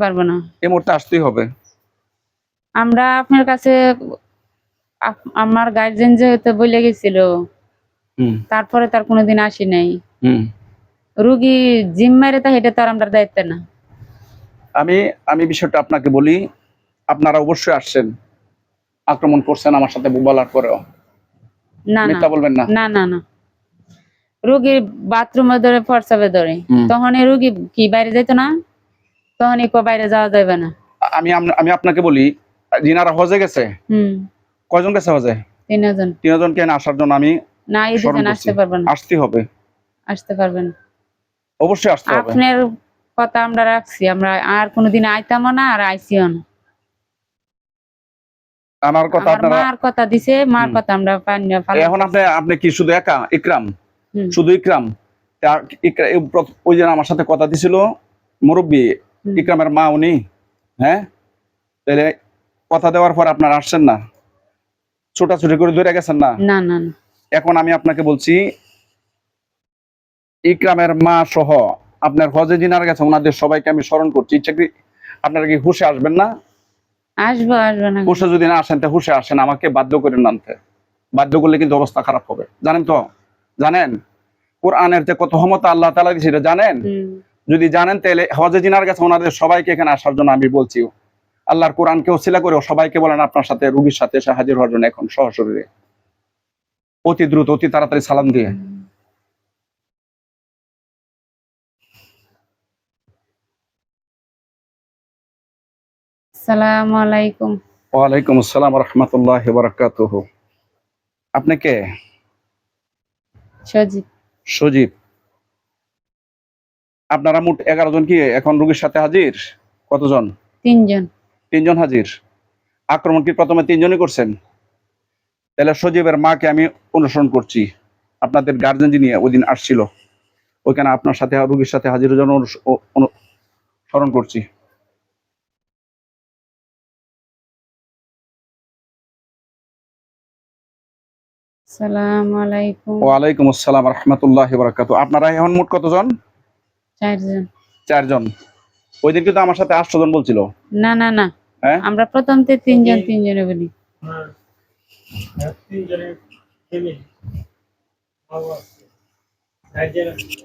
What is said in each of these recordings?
পারবো না, এই মুহূর্তে আসতেই হবে। আমরা আপনার কাছে আমার গার্জেন যেহেতু বলে গেছিল, তারপরে তার কোনোদিন আসি নাই। রুগী জিম্মারে তা এটা তো আর আমরা দায়িত্ব না। আমি বিষয়টা আপনাকে বলি, আপনারা অবশ্যই আসছেন, আক্রমণ করছেন আমার সাথে বলার পরেও। না মিথ্যা বলবেন না। না না না, রুগীর বাথরুমে ধরে প্রস্রাবে ধরে, তখন এই রুগী কি বাইরে যেত না? তখন বাইরে যাওয়া যাবে না। আমি আপনাকে বলি, যিনারা হজে গেছে, কয়জন গেছে হজে? 3 জন। 3 জনকে আসার জন্য আমি না, এই দুজন আসতে পারবেন, আসতে হবে, আসতে পারবেন, অবশ্যই আসতে হবে। আপনার কথা আমরা রাখছি, আমরা আর কোনোদিন আইতাম না, আর আইসিও না। আমার কথা আপনারা, মার কথা দিছে, মার কথা আমরা পাই না। এখন আপনি কি শুধু একা ইকরাম? শুধু ইকরাম? ওই যে আমার সাথে কথা দিছিল মুরব্বী, ইকরামের মা উনি, হ্যাঁ, তাহলে কথা দেওয়ার পর আপনারা আসছেন না, ছোটাছুটি করে ধরে গেছেন না। না না, এখন আমি আপনাকে বলছি, ইকরামের মা সহ আপনার হজে যিনারা গেছে ওনাদের সবাইকে আমি স্মরণ করছি। ইচ্ছা কি আপনারা কি হুশে আসবেন না? আসবো, আসবো না। হুশে যদি না আসেন, তা হুশে আসেন, আমাকে বাধ্য করে নামতে। বাধ্য করলে কিন্তু অবস্থা খারাপ হবে, জানেন তো? জানেন কোরআনের যে কত ক্ষমতা আল্লাহ তাআলা দিয়েছে এটা জানেন? যদি জানেন তাহলে হজে যিনারা গেছে ওনাদের সবাইকে এখানে আসার জন্য আমি বলছি। আল্লাহর কোরআনকে ওসিলা করে সবাইকে বলেন আপনার সাথে, রোগীর সাথে এসে হাজির হওয়ার জন্য, এখন সহশরীরে, অতি দ্রুত, অতি তাড়াতাড়ি সালাম দিয়ে। আসসালামু আলাইকুম। ওয়ালাইকুম আসসালাম ওয়া রাহমাতুল্লাহি ওয়া বারাকাতুহু। আপনি কে? সজীব। সজীব। আপনারা মোট 11 জন কি এখন রোগীর সাথে হাজির? কতজন? 3 জন। 3 জন হাজির। আক্রমণ কি প্রথমে 3 জনই করছেন? তাহলে সজীবের মাকে আমি অনুসরণ করছি। আপনাদের গার্জেন যিনি ওইদিন আসছিল, ওইখানে আপনার সাথে রোগীর সাথে হাজিরের জন্য অনুসরণ করছি। আসসালামু আলাইকুম। ওয়ালাইকুম আসসালাম ওয়া রাহমাতুল্লাহি ওয়া বারাকাতুহু। আপনারা এখন মোট কতজন? 4 জন। 4 জন। ওই দিন কিন্তু আমার সাথে 8 জন বলছিল। না না না, আমরা প্রথমতে 3 জন 3 জনে বলি। 3 জনের ফ্যামিলি বাবা আছে, 4 জন আসছে।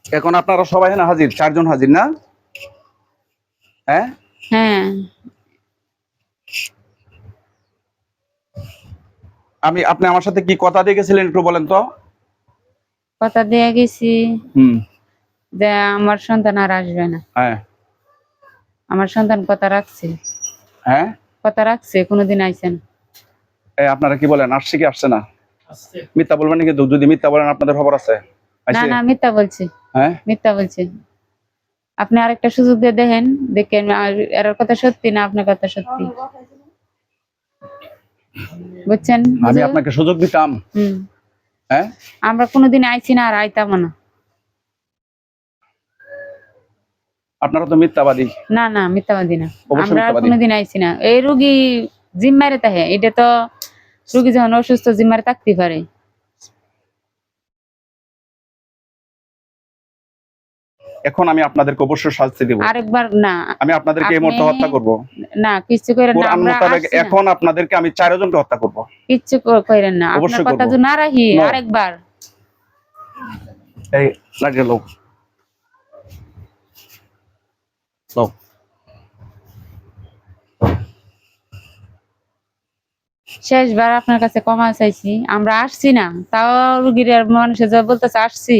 এখন আপনারা সবাই না হাজির, 4 জন হাজির না? হ্যাঁ হ্যাঁ। আপনি আমার সাথে কি কথা দিয়ে গেছিলেন একটু বলেন তো? কথা দিয়ে গেছি যে আমার সন্তান আর আসবে না। হ্যাঁ, আমার সন্তান কথা রাখছে। হ্যাঁ, কথা রাখছে, কোনোদিন আইছেন। আপনারা কি বলেন, আসছে কি আসছে না? আসছে। মিথ্যা বলবেন নাকি? যদি মিথ্যা বলেন আপনাদের খবর আছে। না না, মিথ্যা বলছি। হ্যাঁ, মিথ্যা বলছি। আপনি আরেকটা সুযোগ দিয়ে দেখেন, দেখেন এর কথা সত্যি না আপনার কথা সত্যি, বুঝছেন? আমি আপনাকে সুযোগ দিতাম। হ্যাঁ, আমরা কোনোদিন আইছি না, আর আইতাম না। আপনারা তো মিথ্যাবাদী। না না, মিথ্যাবাদী না, আমরা কোনোদিন আইছি না। এই রোগী জিম্মারে থাকে, এটা তো রোগী যখন অসুস্থ জিম্মারে থাকতে পারে। এখন আমি আপনাদেরকে অবশ্যই শাস্তি দেব। আরেকবার না, আমি আপনাদেরকে এই মুহূর্তে হত্যা করব। না, কিছু করেন না। আমরা এখন আপনাদেরকে আমি 4 জনকে হত্যা করব। কিছু করেন না, আপনার কথা যদি না রাখি আরেকবার। এই লাগে লোক লোক শেষবার আপনার কাছে ক্ষমা চাইছি, আমরা আসছি না, তাও রুগীর মানুষে যা বলতেছে আসছি,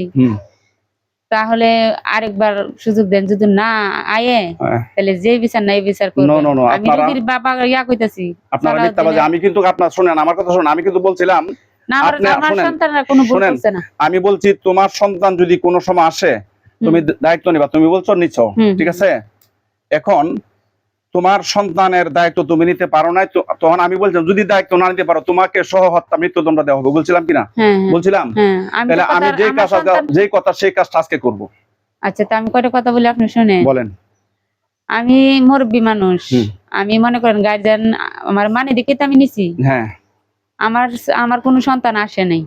তাহলে আরেকবার সুযোগ দেন। যদি না আয়ে তাহলে যে বিচার নাই বিচার করবেন। আমি রুগীর বাবা ইয়া কইতাছি, আপনারা মিথ্যাবাদী। আমি কিন্তু আপনার শুনেন, আমার কথা শুনেন, আমি কিন্তু বলছিলাম না আমার সন্তানরা কোনো ভুল করছে না। আমি বলছি তোমার সন্তান যদি কোনো সময় আসে তুমি দায়িত্ব নিবা, তুমি বলছো নিছো, ঠিক আছে? এখন তোমার সন্তানের দায়িত্ব তুমি নিতে পারো নাই, তখন আমি বলছিলাম যদি দায়িত্ব না নিতে পারো তোমাকে সহ হত্যা মৃত্যুদণ্ড দেওয়া হবে, বলছিলাম কিনা? হ্যাঁ, বলছিলাম। হ্যাঁ, আমি তাহলে তো আমি কথা যে আমার কাজ সন্তান- যে কথা সেই কাজটা আজকে করব। আচ্ছা, তা আমি কয়টা কথা বলি, আপনি শুনেন। বলেন। আমি মুরব্বী মানুষ, আমি মনে করেন গার্জিয়ান আমার মানে দেখে তো আমি নিছি। হ্যাঁ, আমার আমার কোনো সন্তান আসে নাই।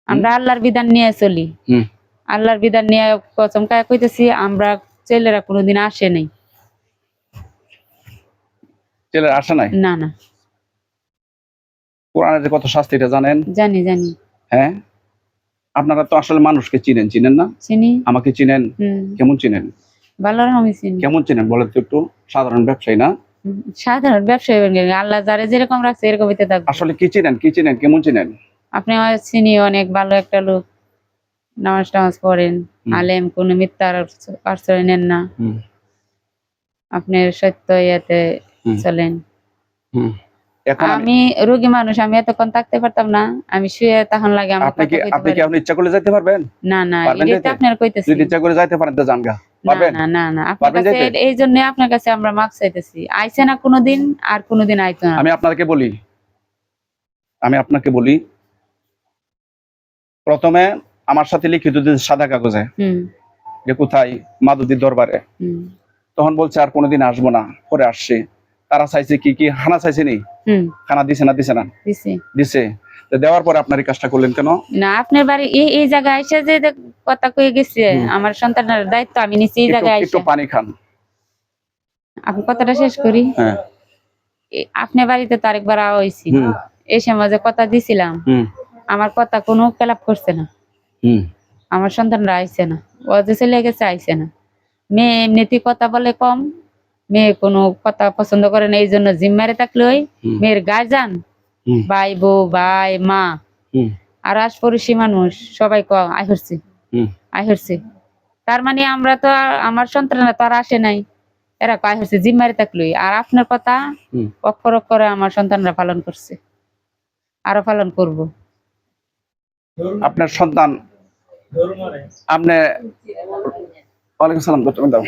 আমরা আল্লাহর বিধান নিয়ে চলি। আল্লাহর বিধান নিয়ে কসম কায়া কইতেছি, আমরা ছেলেরা কোনোদিন আসে নাই। ছেলের আসে নাই? না না, কোরআনের যে কত শাস্তি এটা জানেন? জানি জানি। হ্যাঁ, আপনারা তো আসলে মানুষকে চিনেন না? চিনি। আমাকে চিনেন? কেমন চিনেন? ভালো আমি চিনি। কেমন চিনেন বলেন তো একটু? সাধারণ ব্যবসায়ী না? সাধারণ ব্যবসায়ী, আল্লাহ যারে যেরকম রাখছে এরকম হইতে থাকবে। আসলে কি চিনেন কেমন চিনেন? আপনি আমার চিনি, অনেক ভালো একটা লোক, নামাজ টামাজ পড়েন, আলেম, কোন মিথ্যার আশ্রয় নেন না, আপনি সত্য ইয়াতে চলেন। আমি রোগী মানুষ, আমি এতক্ষণ থাকতে পারতাম না, আমি শুয়ে তখন লাগে আমার আপনি কি ইচ্ছা করলে যাইতে পারবেন? না না, এটা আপনার কইতেছি। যদি ইচ্ছা করে যাইতে পারেন তো যান গা। পারবেন? না না না, আপনার কাছে এই জন্য আপনার কাছে আমরা মাপ চাইতেছি। আইছে না কোনোদিন, আর কোনোদিন আইতো না। আমি আপনাকে বলি প্রথমে আমার সাথে লিখিত দিন সাদা কাগজে, যে কোথায় মাদুদির দরবারে, তখন বলছে আর কোনোদিন আসবো না, পরে আসছে। তারা চাইছে কি খানা চাইছে নি? খানা দিছে না? দিছে। দেওয়ার পরে আপনার এই কাজটা করলেন কেন? না, আপনার বাড়ি এই জায়গায় এসে যে কথা কয়ে গেছে, আমার সন্তানের দায়িত্ব আমি নিছি এই জায়গায় এসে। একটু পানি খান। আপনি কথাটা শেষ করি। হ্যাঁ, আপনার বাড়িতে তো আরেকবার আওয়া হয়েছি, এই সময় যে কথা দিছিলাম, আমার কথা কোনো খেলাপ করছে না। আমার সন্তানরা আইছে না, ও যে চলে গেছে আইছে না। মেয়ে এমনিতে কথা বলে কম, মেয়ে কোনো কথা পছন্দ করে না, এই জন্য জিম্মারে থাকলে ওই মেয়ের গার্জিয়ান, ভাই বউ, ভাই মা আর আশপাশি মানুষ সবাই আই হচ্ছে। তার মানে আমরা তো আমার সন্তানরা তো আর আসে নাই, এরা আই হচ্ছে জিম্মারে থাকলোই। আর আপনার কথা অক্ষর অক্ষরে আমার সন্তানরা পালন করছে, আরো পালন করব। আপনার সন্তান আপনি ওয়ালাইকুম সালাম দাও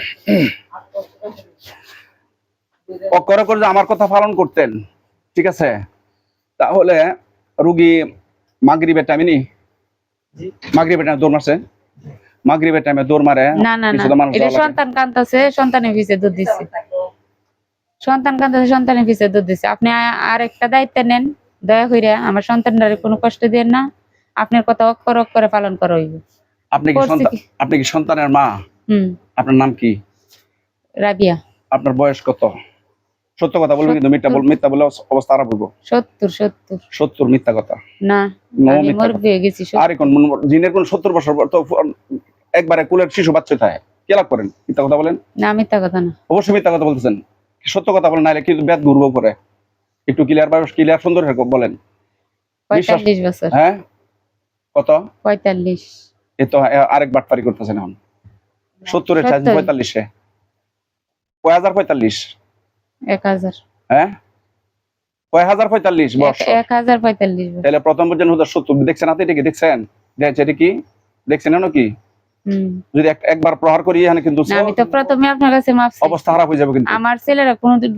অক্ষর অক্ষরে যে আমার কথা পালন করতেন, ঠিক আছে, তাহলে রুগী মাগরিবের টাইমে দৌড় মারছে, মাগরিবের টাইমে দৌড় মারে। না না না, এটা সন্তান কাঁদতেছে, সন্তানের পিছে দুধ দিচ্ছে। সন্তান কাঁদতেছে, সন্তানের পিছে দুধ দিচ্ছে। আপনি আর একটা দায়িত্ব নেন, দয়া করে আমার সন্তানটারে কোনো কষ্ট দেন না, আপনার কথা অক্ষর অক্ষরে পালন করা হইবে। আপনি কি সন্তানের মা? আপনার নাম কি? রাবিয়া। আপনার বয়স কত? সত্য কথা বলবেন, কিন্তু মিথ্যা বলে অবস্থা খারাপ হইব। 70 মিথ্যা কথা না, আমি মরবে গেছি। আর কোন জিনের কোন 70 বছর তো একবারে কুলের শিশু বাচ্চা থাকে, কি লাভ করেন? মিথ্যা কথা বলেন না, মিথ্যা কথা না, অবশ্যই মিথ্যা কথা বলতেছেন। সত্য কথা বলেন, নাইলে কিন্তু ব্যাত ঘুরবো করে। একটু ক্লিয়ার সুন্দর বলেন। 45 বছর। হ্যাঁ, কত? 45। এই তো আরেক বাটপারি করতেছেন এখন। 70 এর 45 এ কয় হাজার? 45। 1000। হ্যাঁ, কয় হাজার? 45 বছর। 1045। তাহলে প্রথম পর্যন্ত 70 দেখছেন, হাতে এটা কি দেখছেন? এটা কি দেখছেন? এনো কি যদি একবার প্রহার করি এখানে কিন্তু আমি তো প্রথমে আপনার কাছে মাপ চাই, অবস্থা খারাপ হয়ে যাবে। কিন্তু আমার ছেলেরা কোনোদিন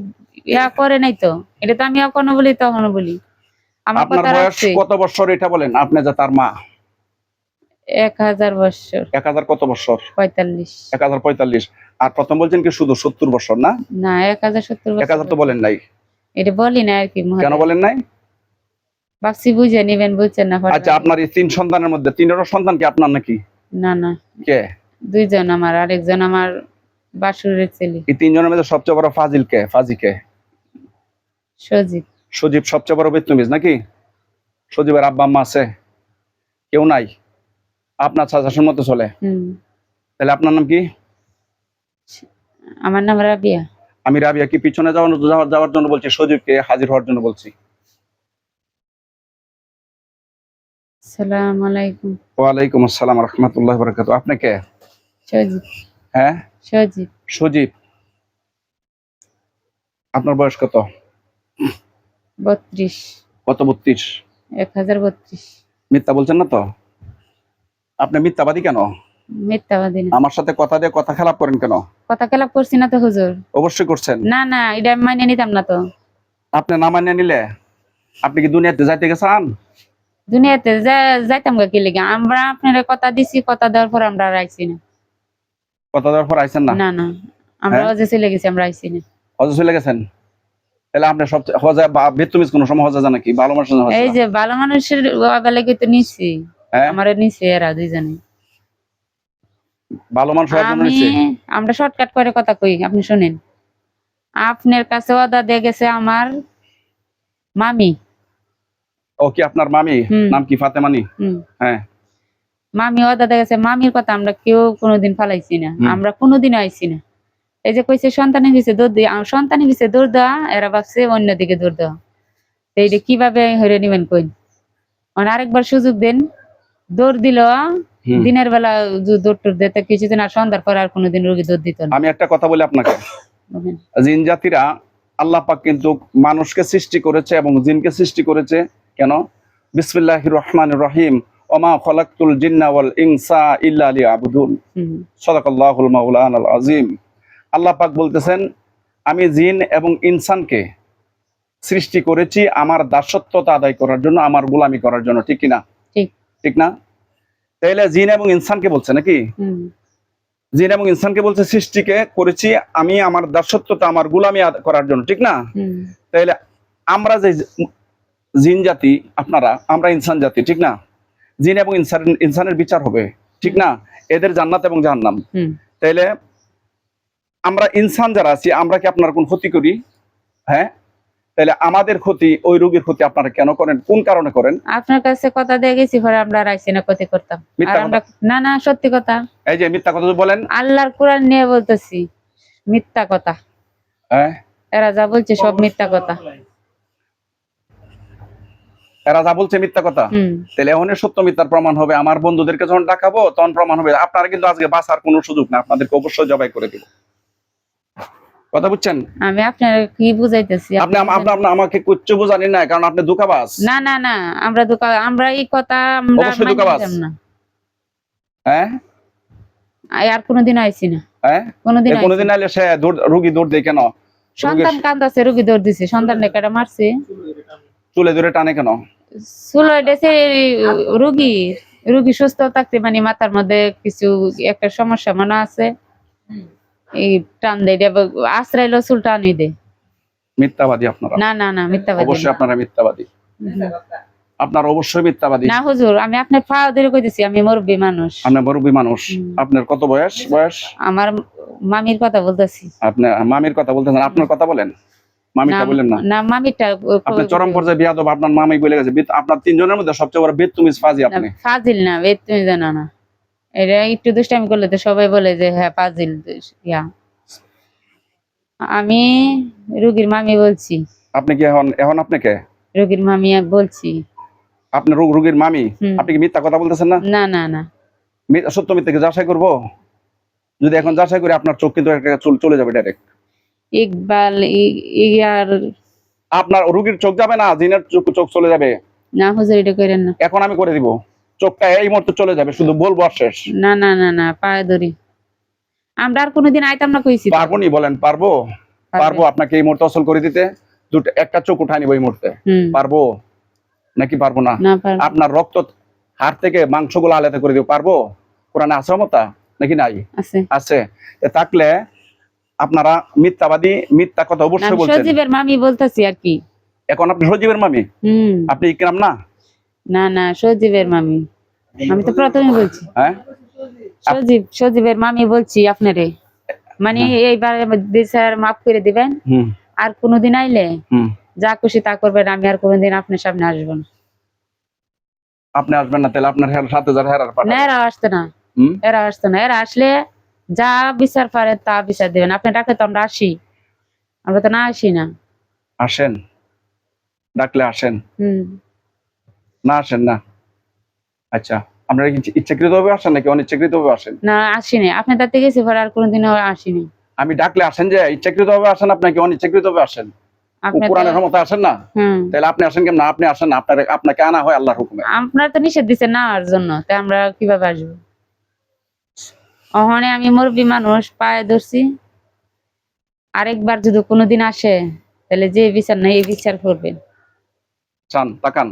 ইয়া করে নাই তো, এটা তো আমি এখনো বলি তখনও বলি। আমার আপনার কথা বয়স রাখছি। কত বছর এটা বলেন? আপনি যে তার মা। 1000 বছর। 1000 কত বছর? 45। 1045। আর প্রথম বলছেন কি শুধু 70 বছর? না না, 1070 বছর। 1000 তো বলেন নাই। এটা বলি না আর কি। কেন বলেন নাই? ভাবছি বুঝে নিবেন, বুঝছেন না। আচ্ছা, আপনার এই 3 সন্তানের মধ্যে 3টা সন্তান কি আপনার নাকি? না না, কে? 2 জন আমার, আরেকজন আমার বাসুরের ছেলে। এই 3 জনের মধ্যে সবচেয়ে বড় ফাজিল কে? সজীব সবচেয়ে বড় বেতমিজ নাকি? সজীবের আব্বা আম্মা আছে? কেউ নাই? আপনার সাজেশন মতো চলে? তাহলে আপনার নাম কি? আমার নাম রাবিয়া। আমি রাবিয়া কি পিছনে যাওয়ার জন্য বলছি? সজীবকে হাজির হওয়ার জন্য বলছি। আসসালামু আলাইকুম। ওয়ালাইকুম আসসালাম রাহমাতুল্লাহি ওয়া বারাকাতুহু। আপনি কে? সজীব। হ্যাঁ, সজীব। আপনার বয়স কত? 32। কত? 32? 1032। মিথ্যা বলছেন না তো? আপনি মিথ্যাবাদী কেন? মিথ্যাবাদী না। আমার সাথে কথা দিয়ে কথা খেলাপ করেন কেন? কথা খেলাপ করছি না তো হুজুর। অবশ্যই করছেন। না না, এটা আমি মাইনে নিতাম না তো। আপনি না মানিয়ে নিলে আপনি কি দুনিয়াতে যাইতে গেছেন? দুনিয়াতে যাইতাম গা কি লেগে? আমরা আপনার কথা দিছি, কথা দেওয়ার পর আমরা আর আইছি না। কথা দেওয়ার পর আইছেন না? না না, আমরা হ্যাঁ? হজে চলে গেছি, আমরা আইছি না। হজে চলে গেছেন? তাহলে আপনি সব হজে বা বেতুমিজ কোন সময় হজে যান নাকি? ভালো মানুষের জন্য হজে এই যান? যে ভালো মানুষের বেলায় তো নিছি, হ্যাঁ? আমারে নিছে এরা দুইজনে। ভালো মানুষ হওয়ার জন্য আমি নিচ্ছে? আমরা শর্টকাট করে কথা কই, আপনি শুনেন। আপনার কাছে ওয়াদা দিয়ে গেছে আমার মামি। ও কি আপনার মামি? হুম। নাম কি ফাতেমানি? হুম। হ্যাঁ। মামি ওয়াদা দিয়ে গেছে, মামির কথা আমরা কেউ কোনোদিন ফালাইছি না, হুম। আমরা কোনোদিন আইছি না। এই যে কইছে সন্তানের পিছে দৌড় দিয়ে, সন্তানের পিছে দৌড় দেওয়া, এরা ভাবছে অন্যদিকে দৌড় দেওয়া। তো এইটা কিভাবে হইরে নিবেন কইন? মানে আরেকবার সুযোগ দেন। দৌড় দিল হুম। দিনের বেলা, দৌড় টুর দিতে কিছুদিন, আর সন্ধ্যার পর আর কোনোদিন রোগী দৌড় দিত না। আমি একটা কথা বলি আপনাকে, বুঝলেন? জিন জাতিরা আল্লাহ পাক কিন্তু মানুষকে সৃষ্টি করেছে এবং জিনকে সৃষ্টি করেছে কেন? বিসমিল্লাহির রহমানির রহিম, ওমা খলাকতুল জিন্না ওয়াল ইনসা ইল্লা লিয়াবুদুন। হুম। সাদাকাল্লাহুল মাওলানাল আযীম। আল্লাহ পাক বলতেছেন, আমি জিন এবং ইনসানকে সৃষ্টি করেছি আমার দাসত্বতা আদায় করার জন্য, আমার গোলামি করার জন্য। ঠিক কি না? ঠিক। ঠিক না? তাইলে জিন এবং ইনসানকে বলছে নাকি? হুম। জিন এবং ইনসানকে বলছে সৃষ্টিকে করেছি আমি আমার দাসত্বতা, আমার গোলামি করার জন্য। ঠিক না? হুম। তাইলে আমরা যে জিন জাতি, আপনারা, আমরা ইনসান জাতি, ঠিক না? জিন এবং ইনসানের বিচার হবে, ঠিক না? এদের জান্নাত এবং জাহান্নাম। হুম। তাইলে আমরা ইনসান যারা আছি, আমরা কি আপনার কোন ক্ষতি করি? হ্যাঁ? তাহলে আমাদের ক্ষতি, ওই রোগীর ক্ষতি আপনারা কেন করেন? কোন কারণে করেন? আপনার কাছে কথা দিয়ে গেছি, পরে আমরা আর আইছি না, ক্ষতি করতাম। আর মিথ্যা আমরা, না না, সত্যি কথা। এই যে মিথ্যা কথা বলেন। আল্লাহর কোরআন নিয়ে বলতেছি, মিথ্যা কথা। হ্যাঁ? এরা যা বলছে সব মিথ্যা কথা। এরা যা বলছে মিথ্যা কথা। হুম। তাহলে এখন সত্য মিথ্যার প্রমাণ হবে। আমার বন্ধুদেরকে যখন ডাকাবো তখন প্রমাণ হবে। আপনারা কিন্তু আজকে বাঁচার কোনো সুযোগ না, আপনাদেরকে অবশ্যই জবাই করে দিব। কথা বুঝছেন? আমি আপনার কি বুঝাইতেছি? আপনি আমাকে কিচ্ছু বোঝানি না, কারণ আপনি ধোঁকাবাজ। না না না, আমরা এই কথা আমরা অবশ্যই মাইনে ধোঁকাবাজ। নিতাম না। হ্যাঁ? আর কোনোদিন আইছি না, হ্যাঁ? কোনোদিন আইছি কোনোদিন না। আইলে সে রোগী দৌড় দেয় কেন? সন্তান কান্দাছে, রোগী দৌড় দিছে, সন্তান একটা মারছে, চুলে ধরে টানে কেন? চুলো ডেছে। রোগী সুস্থ থাকতে, মানে মাথার মধ্যে কিছু একটা সমস্যা মনে আছে, এই টান দেয়, আশ্রাইলো চুল টানি দে। মিথ্যাবাদী আপনারা। না না না, মিথ্যাবাদী অবশ্যই না। আপনারা মিথ্যাবাদী। আপনারা অবশ্যই মিথ্যাবাদী। না হুজুর, আমি আপনার পাও ধরে কইতেছি, আমি মুরব্বী মানুষ। আপনি মুরব্বী মানুষ। আপনার কত বয়স? আমার মামির কথা বলতেছি। আপনার মামির কথা বলতেছেন, আপনার কথা বলেন, মামিটা বলেন না। না, মামিটা আপনি চরম পর্যায়ে বিয়াদব। আপনার মামি বলে গেছে। আপনার তিনজনের মধ্যে সবচেয়ে বড় বেদতুমিজ ফাজি আপনি। ফাজিল না, তুমি জানো না। এটা একটু দুষ্টামি করলে তো সবাই বলে যে হ্যাঁ ফাজিল। আমি রোগীর মামি বলছি। আপনি কি এখন আপনি কে? রোগীর মামি বলছি। আপনি রোগীর মামি? আপনি কি মিথ্যা কথা বলতেছেন না? না না না, সত্য মিথ্যাকে যাচাই করবো। যদি এখন যাচাই করি আপনার চোখ কিন্তু একটা চলে যাবে ডাইরেক্ট। ইকবাল ইয়ার। আপনার রোগীর চোখ যাবে না, জিনের চোখ চলে যাবে। না হুজুর, এটা করেন না। এখন আমি করে দিব, চোখটা এই মুহূর্তে চলে যাবে, শুধু বলবো আর শেষ। না না না না, পায়ে ধরি। আমরা আর কোনোদিন আইতাম না কইছি। পারবো নি বলেন? পারবো। পারবো আপনাকে এই মুহূর্তে অসল করে দিতে। একটা চোখ উঠাই নিব এই মুহূর্তে। পারবো নাকি পারবো না? আপনার রক্ত হাড় থেকে মাংসগুলো আলাদা করে দিব, পারবো? কোরআনে আছে ক্ষমতা নাকি নাই? আছে। থাকলে আপনারা মিথ্যাবাদী, মিথ্যা কথা অবশ্যই বলছেন। সজীবের মামি বলতেছি আর কি। এখন আপনি সজীবের মামি? আপনি ইকরাম না? না না, সজীবের মামি। আমি তো প্রথমে বলছি। হ্যাঁ, সজীবের মামি বলছি আপনারে। মানে এইবারে বিচার মাফ করে দিবেন। আর কোনোদিন আইলে যা খুশি তা করবেন, আমি আর কোনোদিন আপনার সামনে আসবো না। আপনি আসবেন না? তাহলে আপনার সাথে যারা হেরার পাঠাবেন। না, এরা আসতো না। এরা আসতো না। এরা আসলে যা বিচার পারে তা বিচার দিবেন। আপনি ডাকলে তো আমরা আসি, আমরা তো না আসি না। আসেন, ডাকলে আসেন। না আসেন না? আচ্ছা, আপনারা কি ইচ্ছাকৃত ভাবে আসেন নাকি অনিচ্ছাকৃত ভাবে আসেন? না, আসিনি। আপনি তাতে গেছি পরে আর কোনোদিনও আসিনি। আমি ডাকলে আসেন, যে ইচ্ছাকৃত ভাবে আসেন আপনাকে অনিচ্ছাকৃত ভাবে আসেন? কোরআনের ক্ষমতা আসেন না? তাহলে আপনি আসেন কেন? আপনি আসেন না, আপনাকে আনা হয় আল্লাহর হুকুমে। আপনারা তো নিষেধ দিচ্ছেন না আর জন্য, তাই আমরা কিভাবে আসবো? ওখানে আমি মুরব্বী মানুষ পায়ে ধরছি, আরেকবার যদি কোনোদিন আসে তাহলে যে বিচার নাই এই বিচার করবেন। চান তাকান,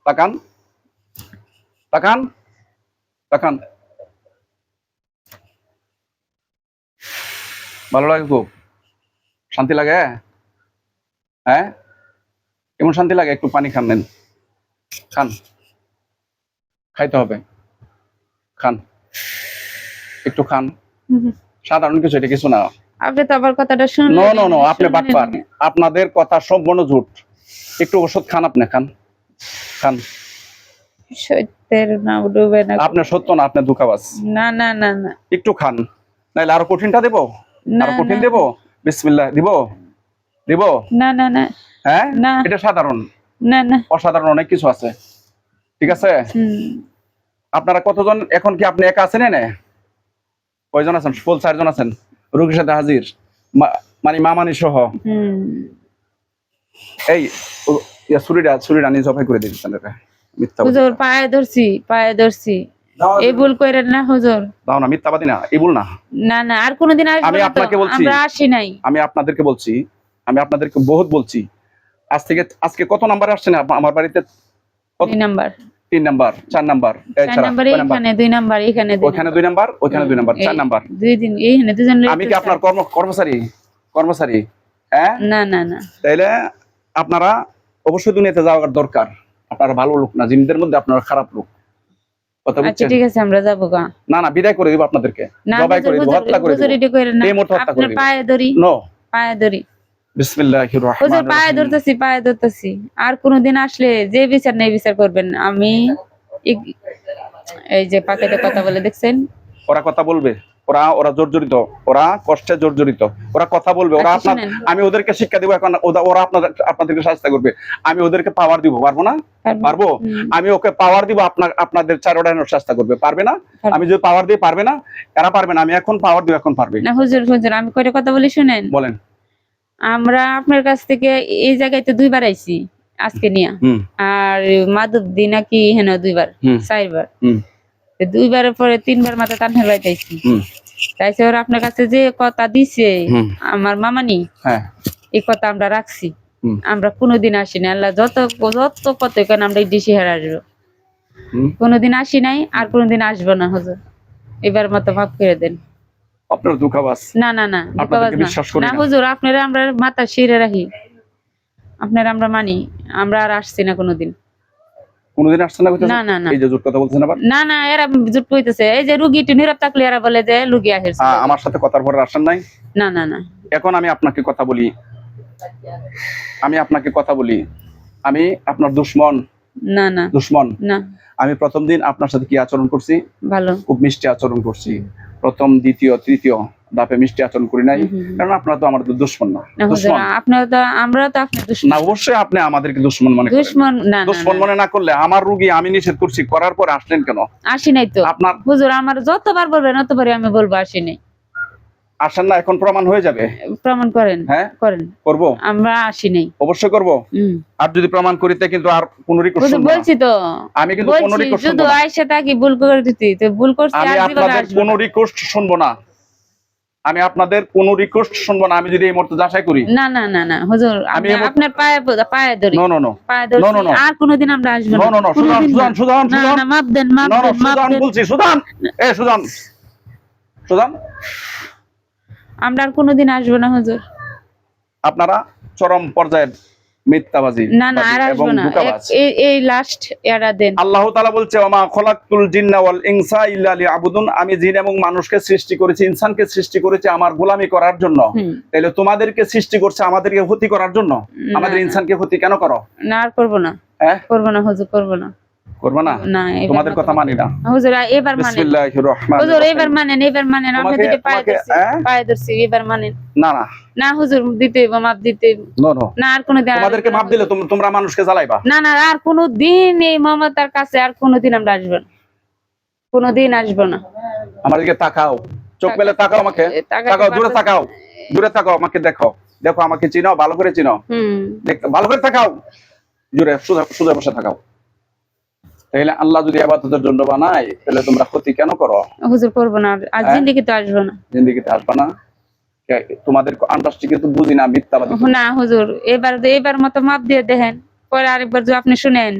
তাকান, তাকান, তাকান। ভালো লাগে খুব, শান্তি লাগে। হ্যাঁ, কেমন শান্তি লাগে? একটু পানি খান, নেন, খান, খাইতে হবে, খান, একটু খান। সাধারণ কিছু, এটা কিছু না। আপনি তো আবার কথাটা নো শুনলেন। নো নো, আপনি বাটপার, আপনাদের কথা সম্পূর্ণ ঝুট। একটু ওষুধ খান, আপনি খান, খান। সত্যের নাম ডুবে না। আপনি সত্য না, আপনি ধোঁকাবাজ। না না না না একটু খান, নাইলে আরো কঠিনটা দেবো, না আরো কঠিন না দেবো। বিসমিল্লাহ দিব, দিব। না না না হ্যাঁ, না এটা সাধারণ, না না। অসাধারণ অনেক কিছু আছে। ঠিক আছে, হুম, আপনারা কতজন এখন? কি আপনি একা আছেন? এনে কয়জন আছেন? ফুল 4 জন আছেন রোগীর সাথে হাজির, মানে মামানি সহ। হুম। এই ছুরিটা নিয়ে জবাই করে দিয়েছেন। এটা মিথ্যাবাদী। হুজুর পায়ে ধরছি, পায়ে ধরছি, এই ভুল করেন না হুজুর। দাও না, মিথ্যাবাদী না, এই ভুল না। না না, আর কোনোদিন আসবো আমি না তো। আপনাকে বলছি, আমরা আসি নাই। আমি আপনাদেরকে বলছি, আমি আপনাদেরকে বহুত বলছি। আজকে কত নাম্বারে আসছেন আমার বাড়িতে? 2 নাম্বার, 3 নাম্বার, 4 নাম্বার, 4 নাম্বার, এখানে 2 নাম্বার, এখানে 2 ওইখানে 2 নাম্বার, ওইখানে 2 নাম্বার, 4 নাম্বার। 2 দিন এইখানে দুজন। আমি কি আপনার কর্মচারী? কর্মচারী? হ্যাঁ, না না না। তাইলে আপনারা অবশ্যই দুনিয়াতে যাওয়ার দরকার। আপনারা ভালো লোক না, জিনদের মধ্যে আপনারা খারাপ লোক। কথা আচ্ছা বুঝছেন? ঠিক আছে, আমরা যাবো গা। না না, বিদায় করে দিব আপনাদেরকে, না জবাই করে দিব, হত্যা করে হুজুর, দিব। এটা করেন না। এই মুহূর্তে হত্যা করে আপনার দিব। পায়ে ধরি, নো, পায়ে ধরি বিসমিল্লাহির হুজুর, রহমানির পায়ে রহিম। ধরতেছি, পায়ে ধরতেছি। আর কোনোদিন আসলে যে বিচার নেই বিচার করবেন। আমি এই যে পাকেতে কথা বলে দেখছেন। ওরা কথা বলবে, ওরা জর্জরিত, ওরা কষ্টে জর্জরিত, ওরা কথা বলবে, ওরা আচ্ছা, আপনার, শুনেন। আমি ওদেরকে শিক্ষা দিব এখন, ওরা আপনাদেরকে শাস্তি করবে। আমি ওদেরকে পাওয়ার দিব, পারবো না? পারবো। আমি ওকে পাওয়ার দিব, আপনাদের চারোটানোর শাস্তি করবে, পারবে না? আমি যদি পাওয়ার দিই, পারবে না? এরা পারবে না, আমি এখন পাওয়ার দিব, এখন পারবে না হুজুর, হুজুর আমি কয়টা কথা বলি শুনেন। বলেন। আমরা আপনার কাছ থেকে এই জায়গায় তো 2 বার আইছি আজকে নিয়া। হুম আর মাধব দি নাকি হেন 2 বার, হুম 4 বার। হুম 2 বারের পরে 3 বার মাথা টান হেলাইতেছি। হুম তাইছে ওরা আপনার কাছে যে কথা দিছে হুম আমার মামানি, হ্যাঁ এই কথা আমরা রাখছি। হুম আমরা কোনোদিন আসি না। আল্লাহ যত যত কত কেন আমরা ডিসি হেরা আসবো। হুম কোনোদিন আসি নাই, আর কোনোদিন আসবো না হুজুর। এবার মতো মাফ করে দেন। আপনার দুঃখাবাস। না না না, আপনাদেরকে না বিশ্বাস করি না না। হুজুর, আপনারা আমরা মাথা শিরে রাখি, আপনারা আমরা মানি। আমরা আর আসছি না কোনোদিন। কোনোদিন আসছেন না? না না না এই যে জোর কথা বলছেন আবার। না না, এরা জুট কইতেছে। এই যে রুগী একটু নীরব থাকলে এরা বলে যে লুগি আসছে। আমার সাথে কথার পরে আসেন নাই। না না না এখন আমি আপনাকে কথা বলি, আমি আপনাকে কথা বলি, আমি আপনার দুশ্মন? না না দুশ্মন? না, আমি প্রথম দিন আপনার সাথে কি আচরণ করছি? ভালো। খুব মিষ্টি আচরণ করছি। প্রথম, দ্বিতীয়, তৃতীয় ধাপে মিষ্টি আচরণ করি নাই, কারণ আপনারা তো আমার দুশ্মন না। না হুজুর, দুশ্মন আপনারা তো, আমরা তো আপনার না, দুশমন। অবশ্যই আপনি আমাদেরকে দুশ্মন মনে করেন। দুশমন না না দুশ্মন না। মনে না করলে, আমার রুগী আমি নিষেধ করছি, করার পর আসলেন কেন? আসি নাই তো আপনার হুজুর, আমার যতবার বলবেন ততবারই আমি বলবো আসি নাই। আসেন না, এখন প্রমাণ হয়ে যাবে। প্রমাণ করেন। হ্যাঁ করেন। করব, আমরা আসি নাই। অবশ্যই করব। আর যদি প্রমাণ করিতে কিন্তু আর কোন রিকোয়েস্ট হুজুর শুনবো না। বলছি তো, আমি কিন্তু কোন বলছি রিকোয়েস্ট শুধু শুনবো না। আয়েশা তাকে ভুল করে দিতি, তো ভুল করছি আমি আর জীবনে আপনাদের আসবো কোন না। রিকোয়েস্ট শুনবো না। আমি আপনাদের কোন রিকোয়েস্ট শুনবো না। আমি যদি এই মুহূর্তে যাচাই করি। না না না না হুজুর, আমি আপনার পায়ে পায়ে ধরি। নো নো নো পায়ে নো নো ধরি। নো আর কোনোদিন আমরা আসবো নো না। নো নো সুদান কোনোদিন না। সুদান সুদান না সুদান না, মাপ দেন, মাপ নো নো দেন, মাপ সুদান দেন। বলছি, সুদান, এ সুদান, সুদান। আমরা আর কোনোদিন আসবো না হুজুর। আপনারা চরম পর্যায়ের মিথ্যাবাজি না না, আর এবং আসবো না। ধোঁকাবাজ। এই লাস্ট এরা দেন। আল্লাহ তাআলা বলছে, ওমা খলাকতুল জিন্না ওয়াল ইনসা ইল্লা লিয়াবুদুন, আমি জিন এবং মানুষকে সৃষ্টি করেছি, ইনসানকে সৃষ্টি করেছি আমার গোলামি করার জন্য। তাহলে তোমাদেরকে সৃষ্টি করছে আমাদেরকে ক্ষতি করার জন্য। আমাদের ইনসানকে ক্ষতি কেন করো? না আর করবো না। হ্যাঁ করবো না হুজুর, করবো না। করবে না? না, তোমাদের কথা মানি না। হুজুর এবার মানেন। বিসমিল্লাহির রহমানির হুজুর রহিম। এবার মানেন, এবার মানেন। আপনি দুটো পায়ে ধরছি, পায়ে ধরছি, এবার মানেন। না না না হুজুর, দিতে হইব, মাপ দিতে হইব। নো নো, না আর কোনোদিন। তোমাদেরকে মাপ দিলে তোমরা মানুষকে জ্বালাইবা। না না, আর কোনোদিন এই মমতার কাছে আর কোনোদিন আমরা আসবো না। কোনোদিন আসবো না। আমার দিকে তাকাও, চোখ মেলে তাকাও, আমাকে তাকাও, দূরে তাকাও, দূরে তাকাও, আমাকে দেখো, দেখো আমাকে চিনো, ভালো করে চিনো, ভালো করে তাকাও, জুড়ে সোজা সোজা বসে তাকাও, তাহলে আল্লাহ যদি ইবাদতের জন্য বানায় তাহলে তোমরা ক্ষতি কেন করো? হুজুর করবো না, আর জিন্দিগি তো আসবো না। জিন্দিগিতে আসবা না? তোমাদের আন্ডারস্ট্যান্ডিং কিন্তু বুঝি না, মিথ্যাবাদী। না হুজুর, এবার মতো মাপ দিয়ে দেখেন, পরে আরেকবার যদি আপনি শুনেন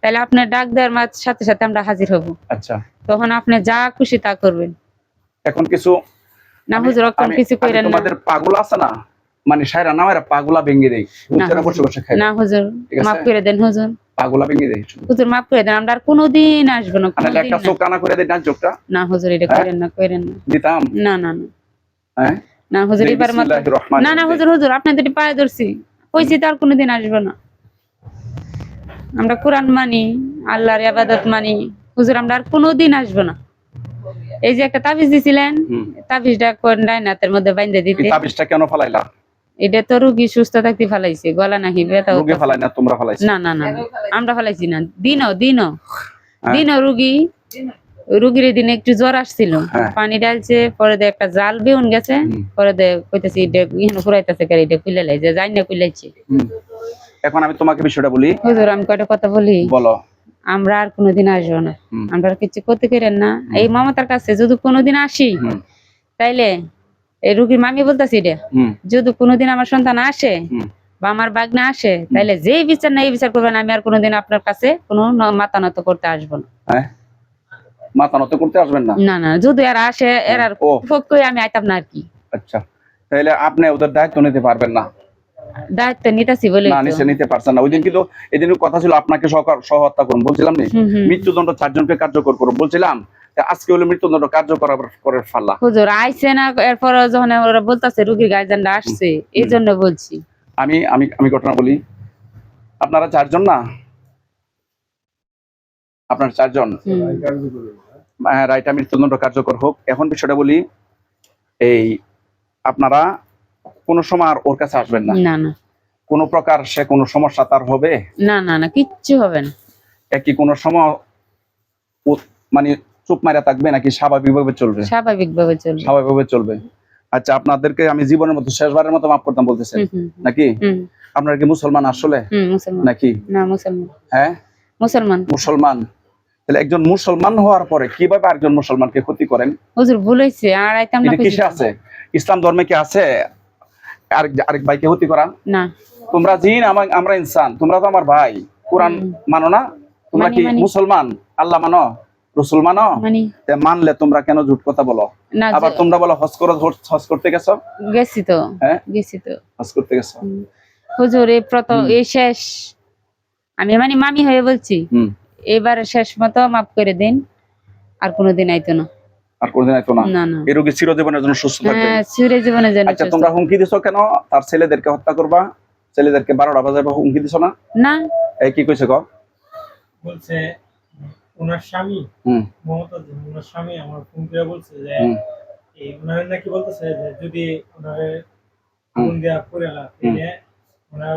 তাহলে আপনার ডাক দেওয়ার সাথে সাথে আমরা হাজির হব। আচ্ছা, তখন আপনি যা খুশি তা করবেন। এখন কিছু না হুজুর, এখন কিছু করেন না। তোমাদের পাগল আছে না, মানে সায়রা না, এরা পাগলা ভেঙে দেয়, বসে বসে খায়। না হুজুর, মাফ করে দেন হুজুর, পাগলা ভেঙে দেয় হুজুর মাফ করে দেন, আমরা আর কোনোদিন আসবো না, মানে একটা চোখ কানা করে দেয়, ডান চোখটা। না হুজুর, এটা করেন না, করেন না, দিতাম না না না, হ্যাঁ না হুজুর, এবার মত না, না হুজুর, হুজুর আপনাদের পায়ে ধরছি, কইছি তো আর কোনোদিন আসবো না। আমরা কোরআন মানি, আল্লাহর ইবাদত মানি হুজুর, আমরা আর কোনোদিন আসবো না। এই যে একটা তাবিজ দিছিলেন, তাবিজটা কোন ডাইনাতের মধ্যে বাইন্ধে দিতে। তাবিজটা কেন ফালাইলা? এটা তো রোগী সুস্থ থাকতে ফালাইছে, গলা নাকি ব্যথা হতো। রোগী ফালাই না, তোমরা ফালাইছো? না না না, আমরা ফালাইছি না। দিনও রুগীর দিনে একটু জ্বর আসছিল, পানি ডালছে, পরে দিয়ে একটা জাল বেউন গেছে, পরে দিয়ে কইতেছি এটা ইহনো ফুরাইতেছে, এটা খুলে লাই যে যাই না খুলেছে। এখন আমি তোমাকে বিষয়টা বলি হুজুর, আমি কয়টা কথা বলি। বলো। আমরা আর কোনোদিন আসবো না, আমরা আর কিছু করতে করেন না। এই মমতার কাছে যদি কোনোদিন আসি তাইলে এই রুগীর মামি বলতেছি রে, যদি কোনোদিন আমার সন্তান আসে বা আমার বাগনা আসে তাইলে যেই বিচার না এই বিচার করবেন, আমি আর কোনোদিন আপনার কাছে কোনো মাথা নত করতে আসবো না। মাথা নত করতে আসবেন না? না না, যদি আর আসে এর আর পক্ষে আমি আইতাম না আর কি। আচ্ছা, তাহলে আপনি ওদের দায়িত্ব নিতে পারবেন না? দায়িত্ব নিতেছি বলে না, নিতে পারছেন না। ওই দিন কিন্তু এদিন কথা ছিল আপনাকে সহ হত্যা করুন বলছিলাম না, মৃত্যুদণ্ড 4 জনকে কার্যকর করুন বলছিলাম, আজকে হলো মৃত্যুদণ্ড কার্যকর করে ফাল্লা। হুজুর আইছে না, এরপর যখন ওরা বলতাছে রোগীর গার্জিয়ানরা আসছে, এই জন্য বলছি। আমি ঘটনা বলি, আপনারা 4 জন না, আপনার 4 জন, হ্যাঁ রাইট, মৃত্যুদণ্ড কার্যকর হোক। এখন বিষয়টা বলি, এই আপনারা কোন সময় আর ওর কাছে আসবেন না? না না, কোন প্রকার সে কোন সমস্যা তার হবে না? না না, কিচ্ছু হবে না। কি কোন সময় মানে চুপ মারা থাকবে নাকি স্বাভাবিকভাবে চলবে? স্বাভাবিকভাবে চলবে, স্বাভাবিকভাবে চলবে। আচ্ছা, আপনাদেরকে আমি জীবনের মতো শেষবারের মতো মাফ করতাম বলতেছেন নাকি? আপনারা কি মুসলমান আসলে নাকি? না মুসলমান। হ্যাঁ মুসলমান। তাহলে একজন মুসলমান হওয়ার পরে কিভাবে আরেকজন মুসলমানকে ক্ষতি করেন? হুজুর ভুলাইছে, আর আইতাম না। কিসে আছে? ইসলাম ধর্মে কি আছে আরেক ভাইকে ক্ষতি করা? না। তোমরা জিন, আমরা ইনসান, তোমরা তো আমার ভাই। কোরআন মানো না? তোমরা কি মুসলমান? আল্লাহ মানো, রাসূল মানো? মানলে তোমরা কেন ঝুট কথা বলো? আবার তোমরা বলো হজ করতে গেছো? গেছি তো। হ্যাঁ গেছি তো, হজ করতে গেছো। হুজুর এই প্রথম এই শেষ, আমি মানে মামি হয়ে বলছি, এবার শেষ মতো মাফ করে দিন, আর কোনোদিন আইতো না। আর কোনোদিন আইতো না? না না, এই রোগী চিরজীবনের জন্য সুস্থ থাকবে। হ্যাঁ, চিরজীবনের জন্য। আচ্ছা, তোমরা হুমকি দিছো কেন? তার ছেলেদেরকে হত্যা করবা, ছেলেদেরকে 12টা বাজাবে, হুমকি দিছো না? না। এই কি কইছে গো? বলছে ওনার স্বামী, মমতাজ ওনার স্বামী আমার ফোন করে বলছে যে এই ওনার নাকি বলতেছে যে যদি ওনার আগুন দেয়া করে না তাহলে ওনার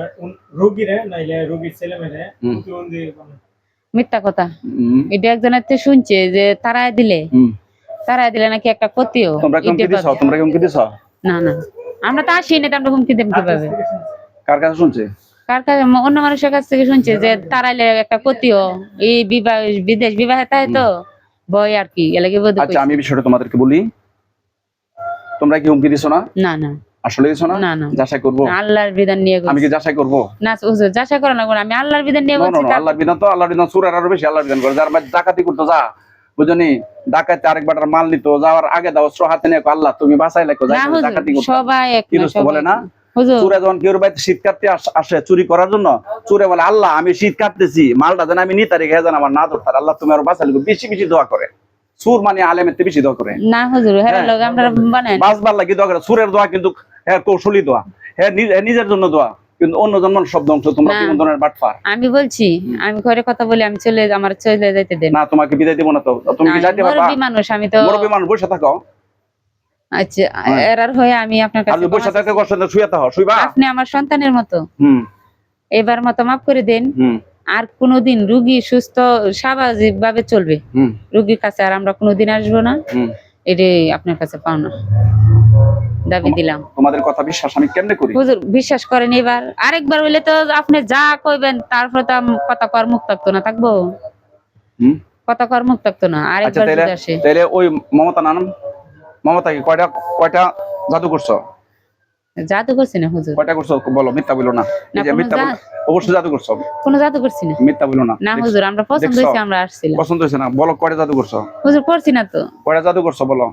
রোগীরে নাইলে রোগীর ছেলে মেয়ে প্রতিবন্ধী বানাবে। মিথ্যা কথা। এটা একজনের থেকে শুনছে যে তারাই দিলে নাকি একটা ক্ষতিও। তোমরা কি হুমকি দিছো? না না, আমরা তো আসি না, আমরা হুমকি দেব কিভাবে? কার কাছে শুনছে? কার কাছে? অন্য মানুষের কাছ থেকে শুনছে যে তারাইলে একটা ক্ষতিও, এই বিদেশ বিবাহে তাই তো ভয় আর কি এলাকি বোধ। আচ্ছা, আমি বিষয়টা তোমাদেরকে বলি, তোমরা কি হুমকি দিছো না? না না, আসলে দিছো না? না না, যাচাই করব, আল্লাহর বিধান নিয়ে। আমি কি যাচাই করব? না হুজুর, যাচাই করা লাগবে না, আমি আল্লাহর বিধান নিয়ে বলছি। আল্লাহর বিধান তো, আল্লাহর বিধান সূরার আরো বেশি আল্লাহর বিধান করে। যার মধ্যে ডাকাতি করতে যা, বুঝনি, ডাকাতি আরেকবার মাল নিত, যাওয়ার আগে দাও অস্ত্র হাতে নিয়ে আল্লাহ তুমি বাঁচাইলে, ডাকাতি করতে সবাই এক না, বলে না? চোরে যখন কেউ বাড়িতে শীত কাটতে আসে চুরি করার জন্য, চোরে বলে আল্লাহ আমি শীত কাটতেছি, মালটা যেন আমি নিতে রেখে যেন আমার না ধরতার, আল্লাহ তুমি আরো বাঁচাইলে, বেশি বেশি দোয়া করে। সুর মানে আলেমের থেকে বেশি দোয়া করে না হুজুর, আমরা বাঁচবার লাগি দোয়া করে। সুরের দোয়া কিন্তু হ্যাঁ কৌশলী দোয়া, হ্যাঁ নিজের জন্য দোয়া, কিন্তু অন্য জন্ম শব্দ অংশ। তোমরা কি ধরনের বাটফার? আমি বলছি, আমি ঘরে কথা বলি, আমি চলে যাইতে দেন না, তোমাকে বিদায় দিব না। তো তুমি কি যাইতে পারবা? মুরব্বি মানুষ, আমি তো মুরব্বি মানুষ, বসে থাকো। আচ্ছা, এরার হয়ে আমি আপনার কাছে বসে থাকতে কষ্ট না, শুইবা। আপনি আমার সন্তানের মতো, এবার মতো মাফ করে দেন। আর কোনোদিন রোগী সুস্থ স্বাভাবিক ভাবে চলবে, রোগীর কাছে আর আমরা কোনোদিন আসবো না, এটাই আপনার কাছে পাওনা দাবি দিলাম। তোমাদের কথা বিশ্বাস আমি কেমনে করি? হুজুর বিশ্বাস করেন, এবার আরেকবার হইলে তো আপনি যা কইবেন তারপর তো কথা কর মুখ থাকতো না, থাকবো। হুম কথা কর মুখ থাকতো না আচ্ছা আরেকবার তাইলে যদি আসে তাইলে ওই মমতা নাম মমতা কি কয়টা কয়টা জাদু করছো? জাদু করছি না হুজুর, কয়টা করছো বলো, মিথ্যা বলো না। না, এই যে কোনো মিথ্যা বলো, অবশ্যই জাদু করছো, কোনো জাদু করছি না। মিথ্যা বলো না। না হুজুর, আমরা পছন্দ দেখছো? হয়েছে আমরা আসছিলাম। পছন্দ হয়েছে না, বলো কয়টা জাদু করছো? হুজুর করছি না তো। কয়টা জাদু করছো বলো,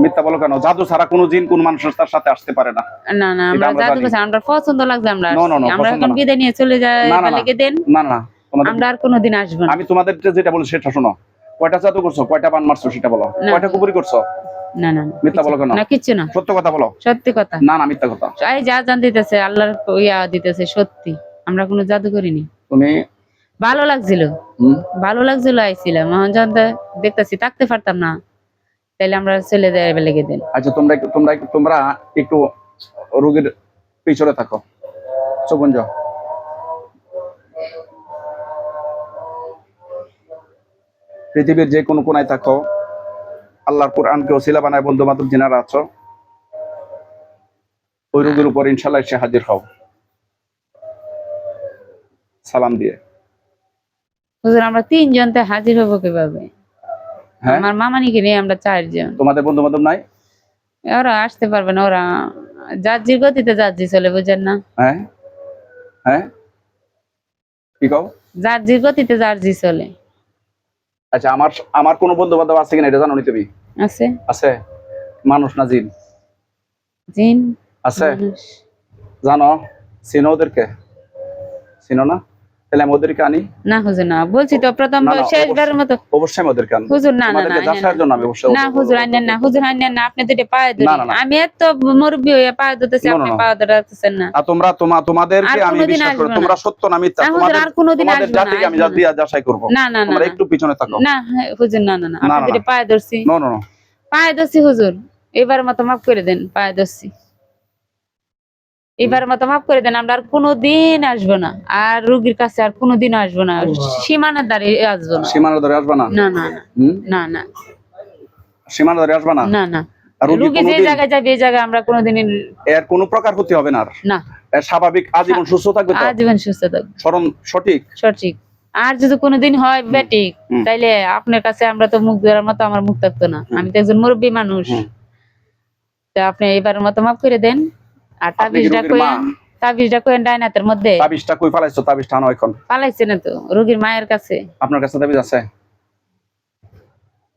মিথ্যা বলো কেন? জাদু ছাড়া কোনো জিন কোন মানুষের তার সাথে আসতে পারে না। না না, এটা আমরা আমরা জাদু জানি। করছি, আমরা পছন্দ লাগছে আমরা No, no, আসছি। no, আমরা পছন্দ এখন না। বিদায় নিয়ে চলে যাই না না না লেগে দেন, না না তোমাদের আমরা আর কোনোদিন আসবো না। আমি তোমাদের যেটা বলি সেটা শোনো। কয়টা জাদু করছো, কয়টা বান মারছো সেটা বলো, না। কয়টা কুপুরি করছো? না না না, মিথ্যা বলো কেন? না কিচ্ছু না, সত্য কথা বলো। সত্যি কথা। না না মিথ্যা কথা। এই যা জান দিতেছে আল্লাহর ইয়া দিতেছে সত্যি, আমরা কোনো জাদু করিনি। তুমি ভালো লাগছিল, হুম, ভালো লাগছিল, আইছিলাম। এখন যখন দেখতেছি থাকতে পারতাম না, তাইলে আমরা চলে যাই লেগে দেন। আচ্ছা তোমরা একটু রোগীর পিছনে থাকো, চোখঞ্জ। পৃথিবীর যে কোনো কোনায় থাকো, আল্লাহর কোরআনকে ওসিলা বানায় বন্ধু বান্ধব যিনারা আছো, ওই রোগীর উপর ইনশাল্লাহ এসে হাজির হও সালাম দিয়ে। হুজুর আমরা 3 জনতে হাজির হবো কিভাবে? হ্যাঁ, আমার মামানিকে নিয়ে আমরা 4 জন। তোমাদের বন্ধু বান্ধব নাই? ওরা আসতে পারবে না, ওরা যার গতিতে যাচ্ছি চলে, বুঝেন না? হ্যাঁ হ্যাঁ, কি কও? যার গতিতে যাচ্ছি চলে। আচ্ছা আমার আমার কোনো বন্ধু বান্ধব আছে কিনা এটা জানো নি তুমি? আছে আছে? মানুষ না জিন? জিন আছে? মানুষ। জানো? চিনো ওদেরকে? চিনো না? তাহলে আমি ওদেরকে আনি? না হুজুর না, বলছি তো প্রথম না, না, শেষবারের মতো। অবশ্যই আমি ওদেরকে আনবো। হুজুর না না না, তোমাদেরকে আইনেন যাচাইয়ের না। জন্য আমি অবশ্যই না হুজুর আইনেন না, হুজুর আইনেন না, আপনি দুটো পায়ে ধরি। না, না, না। আমি এত মুরব্বি হয়ে পায়ে ধরতেছি, না, না, আপনি না। পায়ে ধরতেছেন না। আর তোমাদেরকে আর আমি কোনোদিন বিশ্বাস করি, আসবো না। তোমরা সত্য না মিথ্যা, না হুজুর, তোমাদের আর কোনোদিন তোমাদের আসবো না, জাতিকে আমি আসবো না। দিয়া যাচাই করব। না না না তোমরা না। একটু পিছনে থাকো। না হুজুর, না না না, না, আপনি না, দুটো পায়ে ধরছি, নো নো নো। পায়ে ধরছি হুজুর। এবার মতো মাফ করে দেন, পায়ে ধরছি। এবার মতো মাফ করে দেন, আমরা আর কোনোদিন আসবো না, আর রোগীর কাছে আর কোনোদিন আসবো না, সীমানার দাঁড়িয়ে আসবো না। সীমানা ধরে আসবা না? না না না হুম? না না সীমানা ধরে আসবা না? না না। আর রোগী রোগী যে কোনোদিন জায়গায় যাবে এই জায়গায় আমরা কোনোদিন এর কোনো প্রকার ক্ষতি হবে না আর? না। এর স্বাভাবিক আজীবন সুস্থ থাকবে তো? আজীবন সুস্থ থাকবো, স্মরণ সঠিক? সঠিক। আর যদি কোনোদিন হয় বেঠিক, হুম। তাইলে আপনার কাছে আমরা তো মুখ দেওয়ার মতো আমার মুখ থাকতো না। আমি তো একজন মুরব্বী মানুষ। হুম। তো আপনি এবারের মতো মাফ করে দেন। আর আপনি কি তাবিজটা রোগীর মা? কইেন, তাবিজটা কইেন ডাইনাতের মধ্যে। তাবিজটা কই ফালাইছো? তাবিজটা আনো এখন। পালাইছে না তো, রোগীর মায়ের কাছে। আপনার কাছে তাবিজ আছে?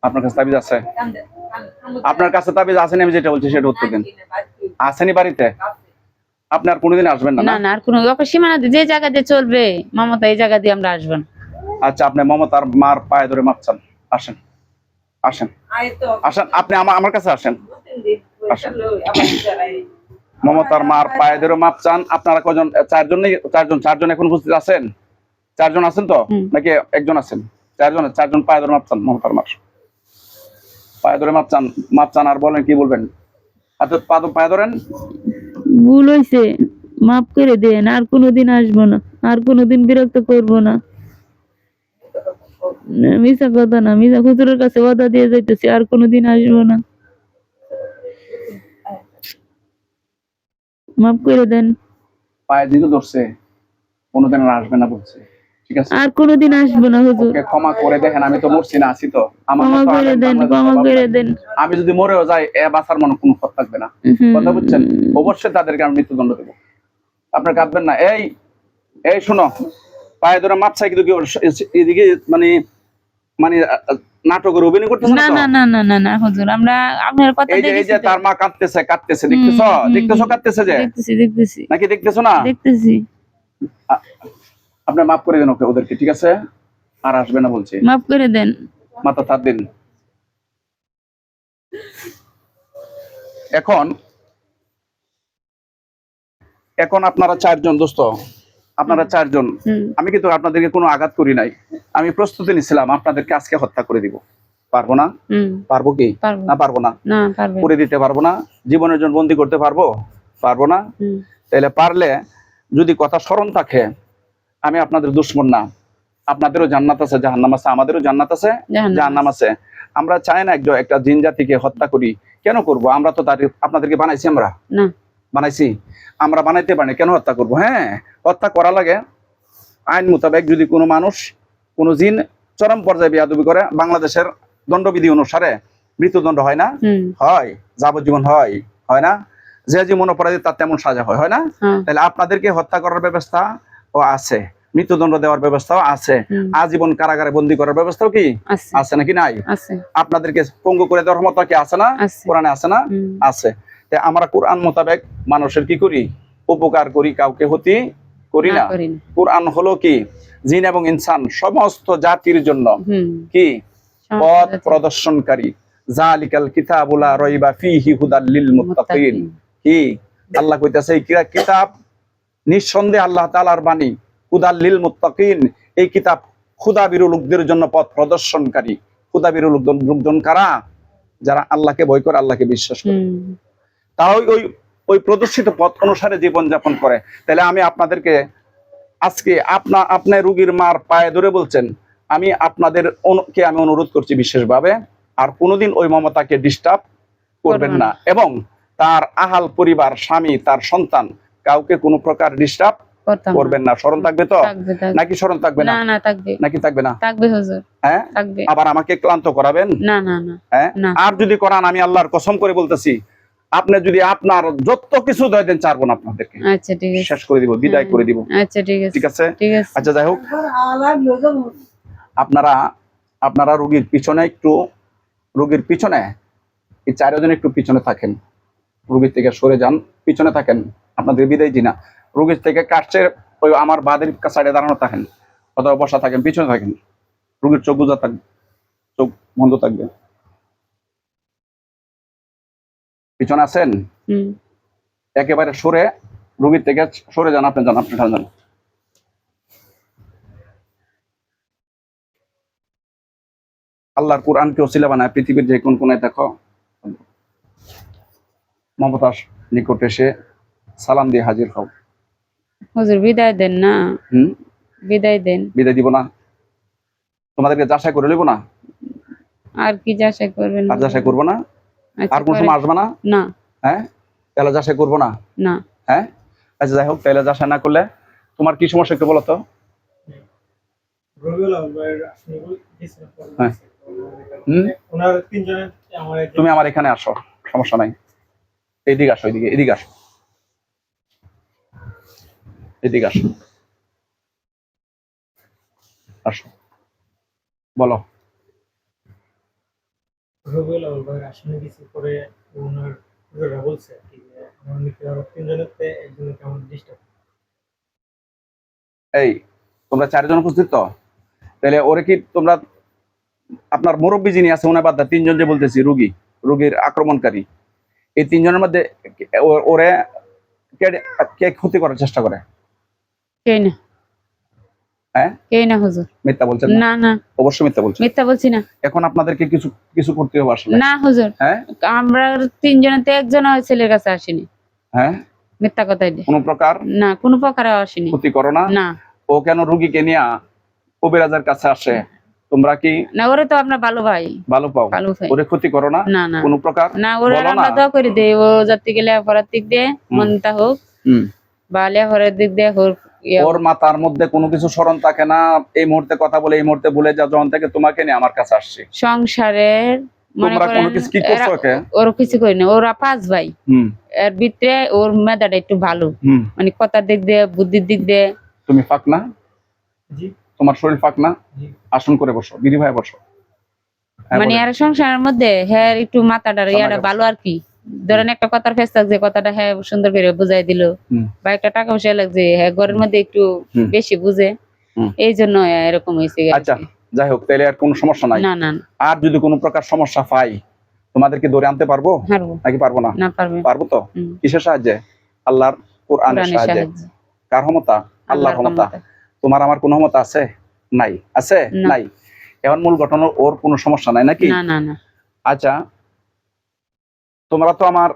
আপনার কাছে তাবিজ আছে? আপনার কাছে তাবিজ আছে না? আমি যেটা বলছি সেটা উত্তর দিন। আসেনি বাড়িতে? আপনি আর কোনোদিন আসবেন না না না? না, আর কোনো সীমানা দিয়ে যে জায়গা দিয়ে চলবে মমতা, এই জায়গা দিয়ে আমরা আসবো না। আচ্ছা আপনি মমতার মার পায়ে ধরে মাপ চান, আসেন আসেন আসেন, আপনি আমার কাছে আসেন, আসেন। মমতার মার পায়ে ধরে মাপ চান। আপনারা কজন? চারজন এখন উপস্থিত আছেন? 4 জন আছেন তো হুম। নাকি একজন আছেন? 4 জন পায়ে ধরে মাপ চান, মমতার মার পায়ে ধরে মাপ চান আর বলেন কি বলবেন। হাতে পায়ে ধরেন। ভুল হয়েছে, মাফ করে দেন, আর কোনোদিন আসবো না, আর কোনোদিন বিরক্ত করবো না। মিশা কথা না, মিশা হুজুরের কাছে ওয়াদা দিয়ে যাইতেছি, আর কোনোদিন আসবো না, মাফ করে দেন। পায়ে দিকে ধরছে, কোনোদিন আর আসবে না বলছে, ঠিক আছে? আর কোনোদিন আসবো না হুজুর, ওকে ক্ষমা করে দেখেন। আমি তো মরছি না, আছি তো। আমার ক্ষমা মতো করে আলেম দেন, বাংলাদেশে ক্ষমা অভাব করে নাই। দেন। আমি যদি মরেও যাই বাঁচার মনে কোনো পথ থাকবে না। কথা বুঝছেন? অবশ্যই তাদেরকে আমি মৃত্যুদণ্ড দেবো। আপনার কাঁদবেন না। এই শোনো, পায়ে ধরে মাপ চাই কিন্তু কি এদিকে মানে মানে নাটকের অভিনয় করতেছে না না তো? না না না না না হুজুর, আমরা আপনার কথা এই যে দেখেছি তো। তার মা কাঁদতেছে দেখতেছো কাঁদতেছে যে? দেখতেছি নাকি দেখতেছো না? দেখতেছি। আপনি মাফ করে দেন ওদেরকে, ঠিক আছে? আর আসবে না বলছে। মাফ করে দেন। মাথা তার দিন। এখন আপনারা 4 জন দোস্ত, আপনারা 4 জন। আমি কিন্তু আপনাদেরকে কোনো আঘাত করি নাই। আমি প্রস্তুতি নিছিলাম আপনাদেরকে আজকে হত্যা করে দিব। পারবো না? পারবো কি? না পারবো না। না পারবে করে দিতে পারবো না। জীবনের জন্য বন্দী করতে পারবো? পারবো না। তাহলে পারলে যদি কথা স্মরণ থাকে, আমি আপনাদের দুশমন না। আপনাদেরও জান্নাত আছে, জাহান্নাম আছে, আমাদেরও জান্নাত আছে, জাহান্নাম আছে। আমরা চাই না একটা জিন জাতিকে হত্যা করি। কেন করব? আমরা তো আপনাদেরকে বানাইছি, আমরা না বানাইছি, আমরা বানাইতে পারি, কেন হত্যা করব? হ্যাঁ, হত্যা করা লাগে আইন মোতাবেক। যদি কোনো মানুষ, কোনো জিন চরম পর্যায়ে বেয়াদবি করে, বাংলাদেশের দণ্ডবিধি অনুসারে মৃত্যুদণ্ড হয় না? হয়। যাবজ্জীবন হয়, হয় না? যে যেমন অপরাধী তার তেমন সাজা হয়, হয় না? তাহলে আপনাদেরকে হত্যা করার ব্যবস্থা ও আছে, মৃত্যুদণ্ড দেওয়ার ব্যবস্থাও আছে, আজীবন কারাগারে বন্দী করার ব্যবস্থাও কি আছে নাকি নাই? আপনাদেরকে পঙ্গু করে দেওয়ার মতো কি আছে না? কোরআনে আছে না? আছে। তাই আমরা কোরআন মোতাবেক মানুষের কি করি? উপকার করি, কাউকে ক্ষতি করি না। কোরআন হলো কি জিন এবং ইনসান সমস্ত জাতির জন্য কি পথ প্রদর্শনকারী। জালিকাল কিতাবুল লা রাইবা ফীহি হুদাল লিল মুত্তাকিন। কি আল্লাহ কইতাছে এই কিতাব নিঃসন্দেহে আল্লাহ তাআলার বাণী, হুদাল লিল মুত্তাকিন। এই কিতাব খুদাভীরু লোকদের জন্য পথ প্রদর্শনকারী। খুদাভীরু লোকজন কারা? যারা আল্লাহকে ভয় করে, আল্লাহকে বিশ্বাস করে, তারা ওই প্রদর্শিত পথ অনুসারে জীবন যাপন করে। তাহলে আমি আপনাদেরকে আজকে আপনার রোগীর মার পায়ে ধরে বলছেন, আমি আপনাদেরকে আমি অনুরোধ করছি বিশেষভাবে, আর কোনোদিন ওই মমতাকে ডিস্টার্ব করবেন না, এবং তার আহাল পরিবার, স্বামী, তার সন্তান, কাউকে কোনো প্রকার ডিস্টার্ব করবেন না। স্মরণ থাকবে তো নাকি স্মরণ থাকবে না? নাকি থাকবে না? হ্যাঁ, আবার আমাকে ক্লান্ত করাবেন না? হ্যাঁ, আর যদি করান আমি আল্লাহর কসম করে বলতেছি, আপনি যদি আপনার যত কিছু দেন চারবো না আপনাদেরকে। আচ্ছা ঠিক আছে, শেষ করে দিব, বিদায় করে দিব। আচ্ছা ঠিক আছে, ঠিক আছে। আচ্ছা যাই হোক, আপনারা রোগীর পিছনে এই চারজন একটু পিছনে থাকেন, রোগীর থেকে সরে যান, পিছনে থাকেন, আপনাদের বিদায় দিনা। রোগীর থেকে কাটছে ওই আমার বাদের সাইডে দাঁড়ানো থাকেন, অথবা বসা থাকেন, পিছনে থাকেন। রোগীর চোখ বুঝা থাকবে, চোখ বন্ধ থাকবে। পিছনে আছেন, একেবারে সরে, রোগীর থেকে সরে যান, আপনি যান। আল্লাহর কোরআনকে ওসিলা বানায় পৃথিবীর যে কোন কোনায় দেখো, মমতার নিকট এসে সালাম দিয়ে হাজির হও। হুজুর বিদায় দেন না। বিদায় দেন। বিদায় দিব না? তোমাদেরকে যাচাই করে নেব না? আর কি যাচাই করবেন? আর যাচাই করবো না? আর কোন সময় আসবে না? না। হ্যাঁ, তাহলে যাচাই করবো না? না। হ্যাঁ, আচ্ছা যাই হোক, তাহলে যাচাই না করলে তোমার কি সমস্যা একটু বলো তো। তুমি আমার এখানে আসো, সমস্যা নাই। এইদিকে আসো, এদিকে আসো, আসো, বলো। এই তোমরা চারজন উপস্থিত তো, তাহলে ওরে কি তোমরা আপনার মুরব্বী যিনি আছে ওনার বাদ তিনজন যে বলতেছি রোগীর আক্রমণকারী, এই তিনজনের মধ্যে ওরে কে ক্ষতি করার চেষ্টা করে? কে না? হ্যাঁ, কে না হুজুর? মিথ্যা বলছেন? না না, অবশ্যই মিথ্যা বলছেন। মিথ্যা বলছি না। এখন আপনাদেরকে কিছু করতে হবে আসলে। না হুজুর, হ্যাঁ, আমরা তিনজনেতে একজন ছেলের কাছে আসিনি। হ্যাঁ, মিথ্যা কথাই কোনো প্রকার না, কোনো প্রকার আসিনি। ক্ষতি করো না। না, ও কেন রোগীকে নিয়ে কবিরাজের কাছে আসে? তোমরা কি না, ওরে তো আপনার ভালো ভাই, ভালো পাও, ওরে ক্ষতি করো না। না না, কোনো প্রকার না, ওরে আমরা দোয়া করে দেই, ও জাতি গেলে অপরাধ দিক দিয়ে মনটা হোক, বা লেহরের দিক দিয়ে হোক, ওর মাথার মধ্যে কোনো কিছু স্মরণ থাকে না। এই মুহূর্তে কথা বলে এই মুহূর্তে ভুলে যাও, যখন থেকে তোমাকে নিয়ে আমার কাছে আসছে। সংসারের তোমরা কোনো কিছু কি করছো? ওর কিছু করি না, ওরা 5 ভাই, এর ভিতরে ওর মেধাটা একটু ভালো, মানে কথার দিক দিয়ে, বুদ্ধির দিক দিয়ে। তুমি ফাঁক না? জি। তোমার শরীর ফাঁক না? জি। আসন করে বসো, বিধি ভাই বসো। মানে আর সংসারের মধ্যে হ্যাঁ একটু মাথাটা ইয়াটা ভালো আর কি। ধরেন একটা কথার ফেস লাগছে, কথাটা হ্যাঁ সুন্দর করে বুঝাই দিল, বা একটা টাকা পয়সা লাগছে হ্যাঁ ঘরের মধ্যে একটু বেশি বুঝে, এই জন্য এরকম হয়েছে। আচ্ছা যাই হোক, তাহলে আর কোনো সমস্যা নাই। না না, আর যদি কোনো প্রকার সমস্যা পাই তোমাদেরকে ধরে আনতে পারবো নাকি পারবো না? না পারবো তো। কিসের সাহায্যে? আল্লাহর কোরআনের সাহায্যে। কার ক্ষমতা? আল্লাহর ক্ষমতা। তোমার আমার কোনো ক্ষমতা আছে? নাই। আছে? নাই। এখন মূল ঘটনা, ওর কোনো সমস্যা নাই নাকি? না না না। আচ্ছা, তোমরা তো আমার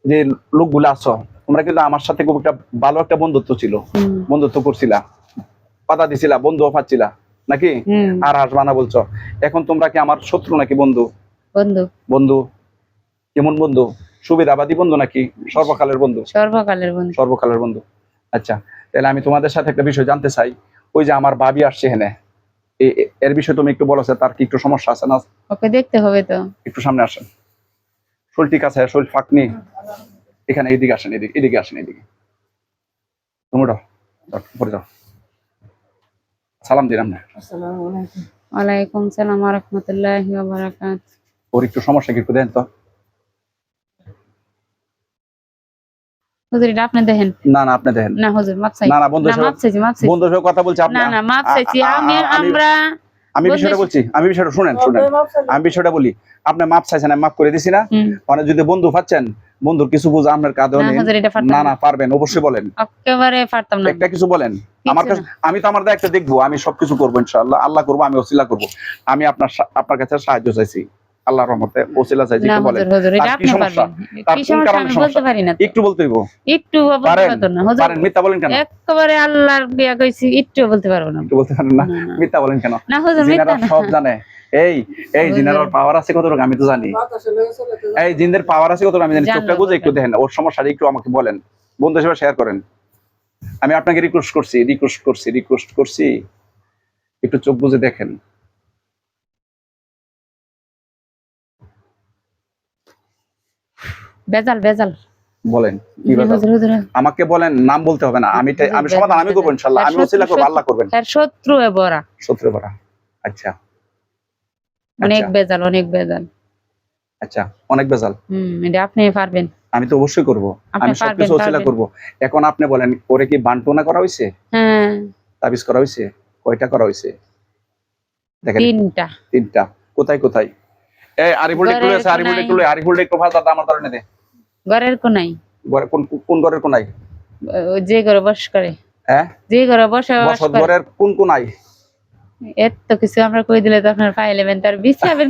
যে লোকগুলো আছো, তোমরা কিন্তু আমার সাথে খুব একটা ভালো একটা বন্ধুত্ব ছিল, বন্ধুত্ব করছিলা, কথা দিছিলা, বন্ধু পাচ্ছিলা নাকি? আর আসবা না বলছো। এখন তোমরা কি আমার শত্রু নাকি বন্ধু? বন্ধু। বন্ধু কেমন বন্ধু? সুবিধাবাদী বন্ধু নাকি সর্বকালের বন্ধু? সর্বকালের বন্ধু। সর্বকালের বন্ধু। আচ্ছা, তাহলে আমি তোমাদের সাথে একটা বিষয় জানতে চাই। ওই যে আমার ভাবি আসছে, হেনে এর বিষয়ে তুমি একটু বলো, তার কি একটু সমস্যা আছে না? ওকে দেখতে হবে তো। একটু সামনে আসেন, শরীর ঠিক আছে? শরীর ফাঁক নেই এখানে, এদিকে আসেন, এদিকে আসেন, এদিকে তুমি উঠো, পরে যাও, সালাম দিলাম না। ওয়ালাইকুম সালাম ওয়া রাহমাতুল্লাহি ওয়া বারাকাতুহু। ওর একটু সমস্যা কি একটু দেন তো। হুজুর এটা আপনি দেখেন। না না আপনি দেখেন। না হুজুর মাপ চাই। না না বন্ধু না মাপ চাইছি, মাপ চাইছি। বন্ধুর সাথে কথা বলছি আপনি। না না মাপ চাইছি আমরা। আমি বিষয়টা বলছি, আমি বিষয়টা শুনেন, আমি বিষয়টা বলি। আপনি মাপ চাইছেন, আমি মাপ করে দিছি না? মানে যদি বন্ধু পাচ্ছেন, বন্ধুর কিছু বুঝা আপনার কাঁধেও নেই। না না পারবেন, অবশ্যই বলেন। একেবারে পারতাম না। একটা কিছু বলেন আমার কাছে, আমি তো আমার দায়িত্ব দেখবো, আমি সবকিছু করবো ইনশাআল্লাহ, আল্লাহ করবো, আমি ওসিলা করবো। আমি আপনার কাছে সাহায্য চাইছি, আল্লাহর রহমতে ওসিলা চাইছি। একটু বলেন কি সমস্যা, তার কোন কারণে সমস্যা একটু বলতে হইব। একটু বলতে পারতো না হুজুর। পারেন, মিথ্যা বলেন কেন? একেবারে আল্লাহর বিয়া কইছি, একটু বলতে পারবো না। একটু বলতে পারেন না, মিথ্যা বলেন কেন? না হুজুর মিথ্যা না, সব জানে। এই জিনের পাওয়ার আছে কতটুকু আমি তো জানি। এই জিনদের পাওয়ার আছে কতটুকু আমি জানি। চোখটা বুঝে একটু দেখেন, ওর সমস্যাটা একটু আমাকে বলেন, বন্ধু হিসেবে শেয়ার করেন। আমি আপনাকে রিকোয়েস্ট করছি একটু চোখ বুঝে দেখেন। বেজাল বলেন কি আমাকে বলেন, নাম বলতে হবে না। আমি সমাধান আমি করবো ইনশাআল্লাহ, আমি ওসিলা করব, আল্লাহ করবেন। শত্রু ভরা। আচ্ছা অনেক বেজাল। আচ্ছা অনেক বেজাল। এটা আপনি পারবেন। আমি তো অবশ্যই করব, আমি সবকিছু ওসিলা করব। এখন আপনি বলেন, ওরে কি বান্টনা করা হয়েছে? হ্যাঁ তাবিজ করা হয়েছে। কয়টা করা হয়েছে? দেখেন তিনটা। কোথায়? এই আরিফুল আছে, আরিফুল একটু ভাষা আমার ধরনে দে। ঘরের কোনায়। কোন ঘরের কোনায়? যে ঘরে বস করে। হ্যাঁ যে ঘরে বসবাস করে। ঘরের কোন কোনায়? এত কিছু আমরা কই দিলে তো আপনার পাইলেন, তার বিচাবেন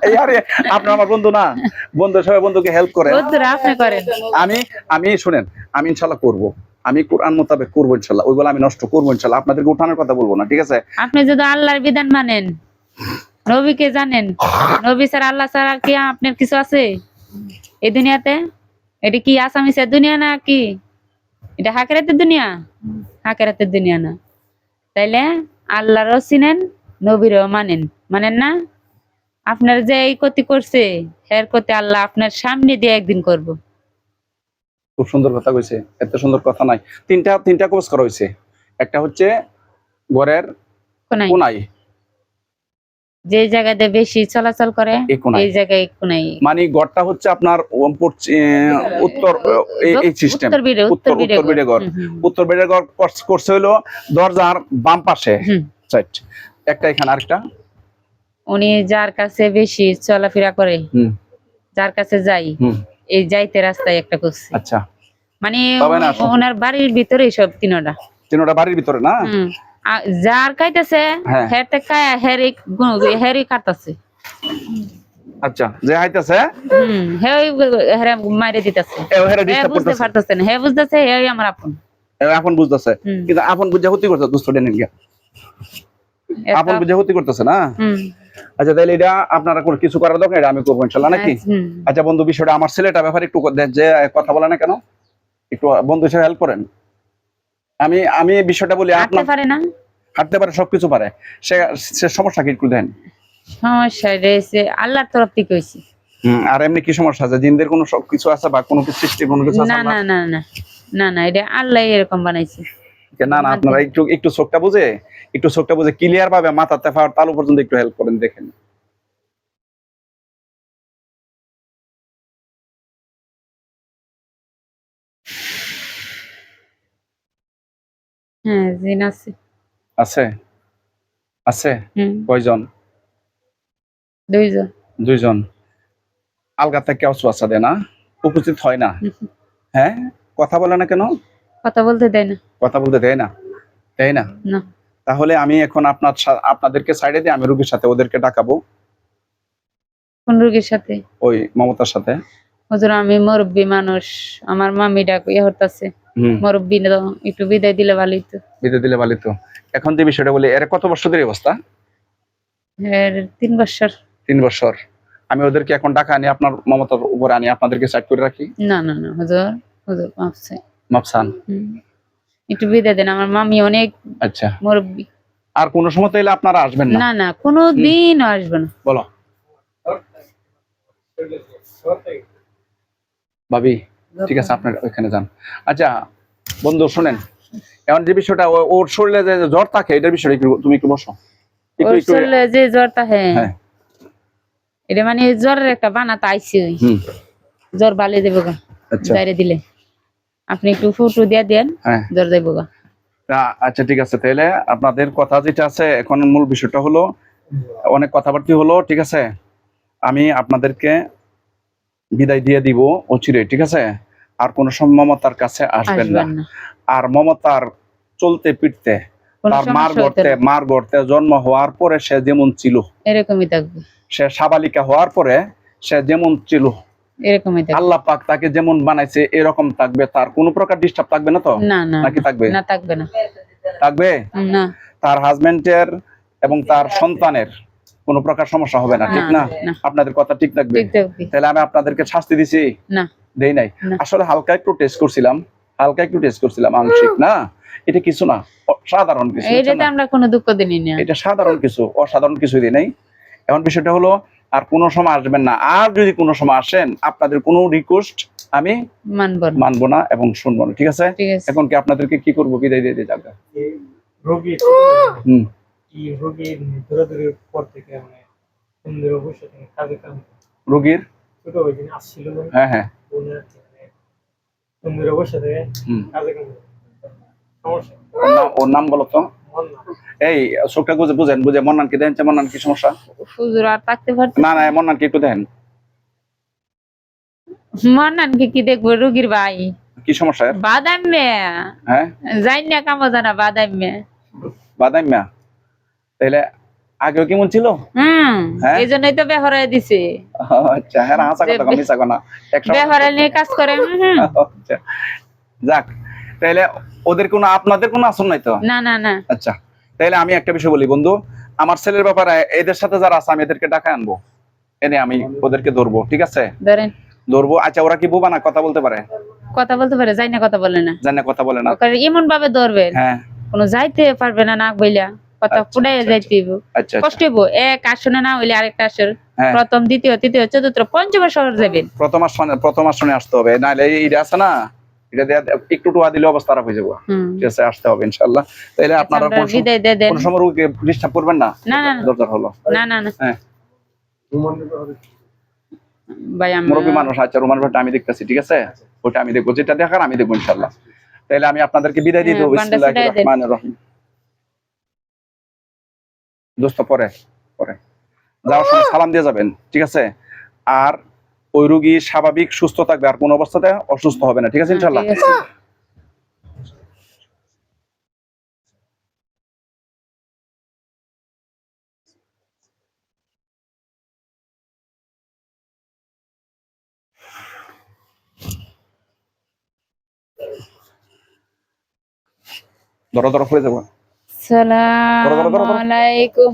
এই আরে আপনি আমার বন্ধু না? বন্ধু সবাই বন্ধুকে হেল্প করে। বন্ধুরা আপনি করেন। আমি শুনেন, আমি ইনশাআল্লাহ করব। আমি কোরআন মোতাবেক করবো ইনশাআল্লাহ। ওইগুলো আমি নষ্ট করবো ইনশাআল্লাহ। আপনাদেরকে উঠানোর কথা বলবো না, ঠিক আছে? আপনি যদি আল্লাহর বিধান মানেন, নবীকে জানেন, নবী ছাড়া আল্লাহ ছাড়া কি আপনার কিছু আছে এই দুনিয়াতে? এটা কি আসামিসের দুনিয়া না কি? এটা হাকেরাতের দুনিয়া? হাকেরাতের দুনিয়া না। তাইলে আল্লাহরও চিনেন, নবীরও মানেন না? আপনার যে এই ক্ষতি করছে, এর ক্ষতি আল্লাহ আপনার সামনে দিয়ে একদিন করব। খুব সুন্দর কথা কইছে, এত সুন্দর কথা নাই। তিনটা কোর্স করা হয়েছে। একটা হচ্ছে ঘরের কোনায়, যে জায়গাতে বেশি চলাচল করে এই জায়গায় কোনায়। মানে ঘরটা হচ্ছে আপনার উত্তর এই সিস্টেম, উত্তর বেডের ঘর করছে হলো দরজার বাম পাশে সাইড একটা, এখানে আরেকটা। উনি যার কাছে বেশি চলাফেরা করে, যার কাছে যাই, এই যাইতে রাস্তায় একটা করছে। আচ্ছা মানে ওনার বাড়ির ভিতরে সব তিনটা বাড়ির ভিতরে না? যার কাইতেছে হেরতে কায়া হেরি কাটতাছে। আচ্ছা যে আইতাছে হেরে মাইরে দিতেছে, বুঝতে পারতেছে না। হে বুঝতেছে হে আমার আপন বুঝতেছে, কিন্তু আপন বুঝে হতি করতে দুষ্ট ডেনে গিয়া আপন বুঝে হতি করতেছে না। আচ্ছা তাহলে এটা আপনারা কোনো কিছু করার দরকার, এটা আমি করবো ইনশাআল্লাহ, নাকি? আচ্ছা বন্ধু, বিষয়টা আমার ছেলেটা ব্যাপারে একটু যে কথা বলে না কেন, একটু বন্ধু হিসেবে হেল্প করেন। আমি বিষয়টা বলি, আপনার হাঁটতে পারে, সবকিছু পারে, সে সমস্যা কি একটু দেন। সমস্যা রয়েছে আল্লাহর তরফ থেকে হইছে। আর এমনি কি সমস্যা আছে? জিনদের কোনো সবকিছু আছে বা কোনো কিছু সৃষ্টি কোনো কিছু আছে? না এটা আল্লাহ এরকম বানাইছে। না আপনারা একটু চোখটা বুঝে ক্লিয়ার ভাবে মাথাতে পাওয়ার তালু পর্যন্ত একটু হেল্প করেন, দেখেন। হ্যাঁ জিন আছে কয়জন? দুইজন। আলগা থেকে অসুয়াশা দেয় না, উপস্থিত হয় না। হ্যাঁ কথা বলে না কেন? কথা বলতে দেয় না। তাই না? তাহলে আমি এখন আপনাদেরকে সাইডে দিয়ে আমি রোগীর সাথে ওদেরকে ডাকাবো। কোন রোগীর সাথে? ওই মমতার সাথে। হুজুর আমি মুরব্বী মানুষ, আমার মামি হতাছে, মুরব্বী একটু বিদায় দিলে ভালোই তো। এখন যে বিষয়টা বলি, এর কত বছর ধরে অবস্থা? 3 বছর। আমি ওদেরকে এখন ডাকা আনি আপনার মমতার উপরে আনি আপনাদেরকে সাইড করে রাখি? না হুজুর মাফ চান। একটু বিদায় দেন, আমার মামি অনেক মুরব্বী। আর কোন সময় তাইলে আপনারা আসবেন না? না না, কোনোদিন আসবে না। বলো ভাবি, ঠিক আছে আপনার ওইখানে যান। আচ্ছা বন্ধু শুনেন, এখন যে বিষয়টা ওর শরীরে যে জ্বর থাকে এটার বিষয়টা তুমি একটু বসো একটু ওর একটু। শরীরে যে জ্বরটা, হ্যাঁ হ্যাঁ এটা মানে জ্বরের একটা বানাতে আইছি, ওই হুম জ্বর বালে দেবো গা আচ্ছা বাইরে দিলে। আপনি একটু ফুটু দিয়ে দেন, হ্যাঁ জ্বর দেবো গা। আচ্ছা ঠিক আছে, তাহলে আপনাদের কথা যেটা আছে এখন মূল বিষয়টা হলো, অনেক কথাবার্তা হলো, ঠিক আছে আমি আপনাদেরকে বিদায় দিয়ে দিব অচিরে, ঠিক আছে? আর কোন সময় মমতার কাছে আসবেন না। আসবেন না, আর মমতার চলতে ফিরতে কোনো তার সমস্যা হতে না, মার গর্তে জন্ম হওয়ার পরে সে যেমন ছিল, এরকমই থাকবে, সে সাবালিকা হওয়ার পরে সে যেমন ছিল, এরকমই থাকবে। আল্লাহ পাক তাকে যেমন বানাইছে এরকম থাকবে, তার কোনো প্রকার ডিস্টার্ব থাকবে না তো? না না নাকি থাকবে? না, থাকবে না, থাকবে। না তার হাজবেন্ডের এবং তার সন্তানের কোনো প্রকার সমস্যা হবে না, ঠিক না? না, আপনাদের কথা ঠিক থাকবে। ঠিক থাকবে। তাহলে আমি আপনাদেরকে শাস্তি দিছি? না দেই নাই। না। আসলে হালকা একটু টেস্ট করছিলাম, আংশিক না, এটা কিছু না, সাধারণ কিছু, বুঝছেন এইটাতে না? আমরা কোনো দুঃখ দিই না। এটা সাধারণ কিছু, অসাধারণ কিছু দিই নাই। এখন বিষয়টা হলো আর কোনো সময় আসবেন না। আর যদি কোনো সময় আসেন আপনাদের কোনো রিকোয়েস্ট আমি মানবো না এবং শুনবো না, ঠিক আছে? ঠিক আছে। এখন কি আপনাদেরকে কি করবো, বিদায় দিয়ে যাবে? রোগী হুম এই রোগীর দৌড়াদৌড়ির পর থেকে মানে সুন্দর অবশ্যই কাজে কাম রোগীর ছোট ওই দিন আসছিল না, হ্যাঁ হ্যাঁ সুন্দর অবশ্যই হুম কাজে কাম সমস্যা ওর নাম বলো তো। মন না এই চোখটা বুঝে মন্নান কি দেন, মন্নান কি সমস্যা? হুজুর আর থাকতে পারতে না না, মন্নান কি একটু দেন, মান্নানকে কি দেখবো, রুগীর ভাই কি সমস্যা এর? বাদাম মে হ্যাঁ যাই না, কামো জানা বাদাম মে। বাদাইম্যা, তাইলে আগেও কেমন ছিল? হ্যাঁ? এই জন্যই তো বেহরাই দিছে, আচ্ছা হ্যাঁ, হাসা কথা কম, মিশা কথা বেহরাই নিয়ে কাজ করে। আচ্ছা যাক, তাইলে ওদের কোনো আপনাদের কোনো আসন নাই তো? না না না, আচ্ছা তাইলে আমি একটা বিষয় বলি বন্ধু, আমার ছেলের ব্যাপারে এদের সাথে যারা আছে আমি এদেরকে ডাকা আনবো, এনে আমি ওদেরকে ধরবো, ঠিক আছে? ধরেন ধরবো। আচ্ছা ওরা কি বোবা না, কথা বলতে পারে? কথা বলতে পারে, যাই না কথা বলে না, জানে কথা বলে না? ওকে এমন ভাবে ধরবেন হ্যাঁ কোনো যাইতে পারবে না, নাক বইলা কথা আচ্ছা, ফুটাই আচ্ছা, যাইতে হইব। আচ্ছা কষ্ট হইব, এক আসনে না হইলে আরেকটা আসর, হ্যাঁ। প্রথম দ্বিতীয় তৃতীয় চতুর্থ পঞ্চম শহর যাবেন। প্রথম আসনে আসতে হবে, নাহলে এইটা আছে না, এটা দিয়ে একটু টোয়া দিলে অবস্থা খারাপ হয়ে যাবো, ঠিক আছে? আসতে হবে ইনশাআল্লাহ। তাইলে আপনারা আমরা বিদায় দিয়ে দেন। কোন সময় রোগীকে ডিস্টার্ব করবেন না, না না দরকার হলো। না না না হ্যাঁ ভাই, মুরব্বী মানুষ, আচ্ছা রোমান ভাইটা আমি দেখতেছি, ঠিক আছে? ওটা আমি দেখবো, যেটা দেখার আমি দেখবো ইনশাআল্লাহ। তাইলে আমি আপনাদেরকে বিদায় দিয়ে দেবো। হ্যাঁ, বান্ডা বিসমিল্লাহির ছুটাই দেন। রহমানির রহিম। দোস্ত পরে পরে যাওয়ার সময় সালাম দিয়ে যাবেন, ঠিক আছে? আর ওই রোগী স্বাভাবিক সুস্থ থাকবে, আর কোন অবস্থাতে অসুস্থ হবে না, ঠিক আছে ইনশাআল্লাহ? ঠিক আছে। ধরো ধরো পড়ে যাবো। সালাম আলাইকুম।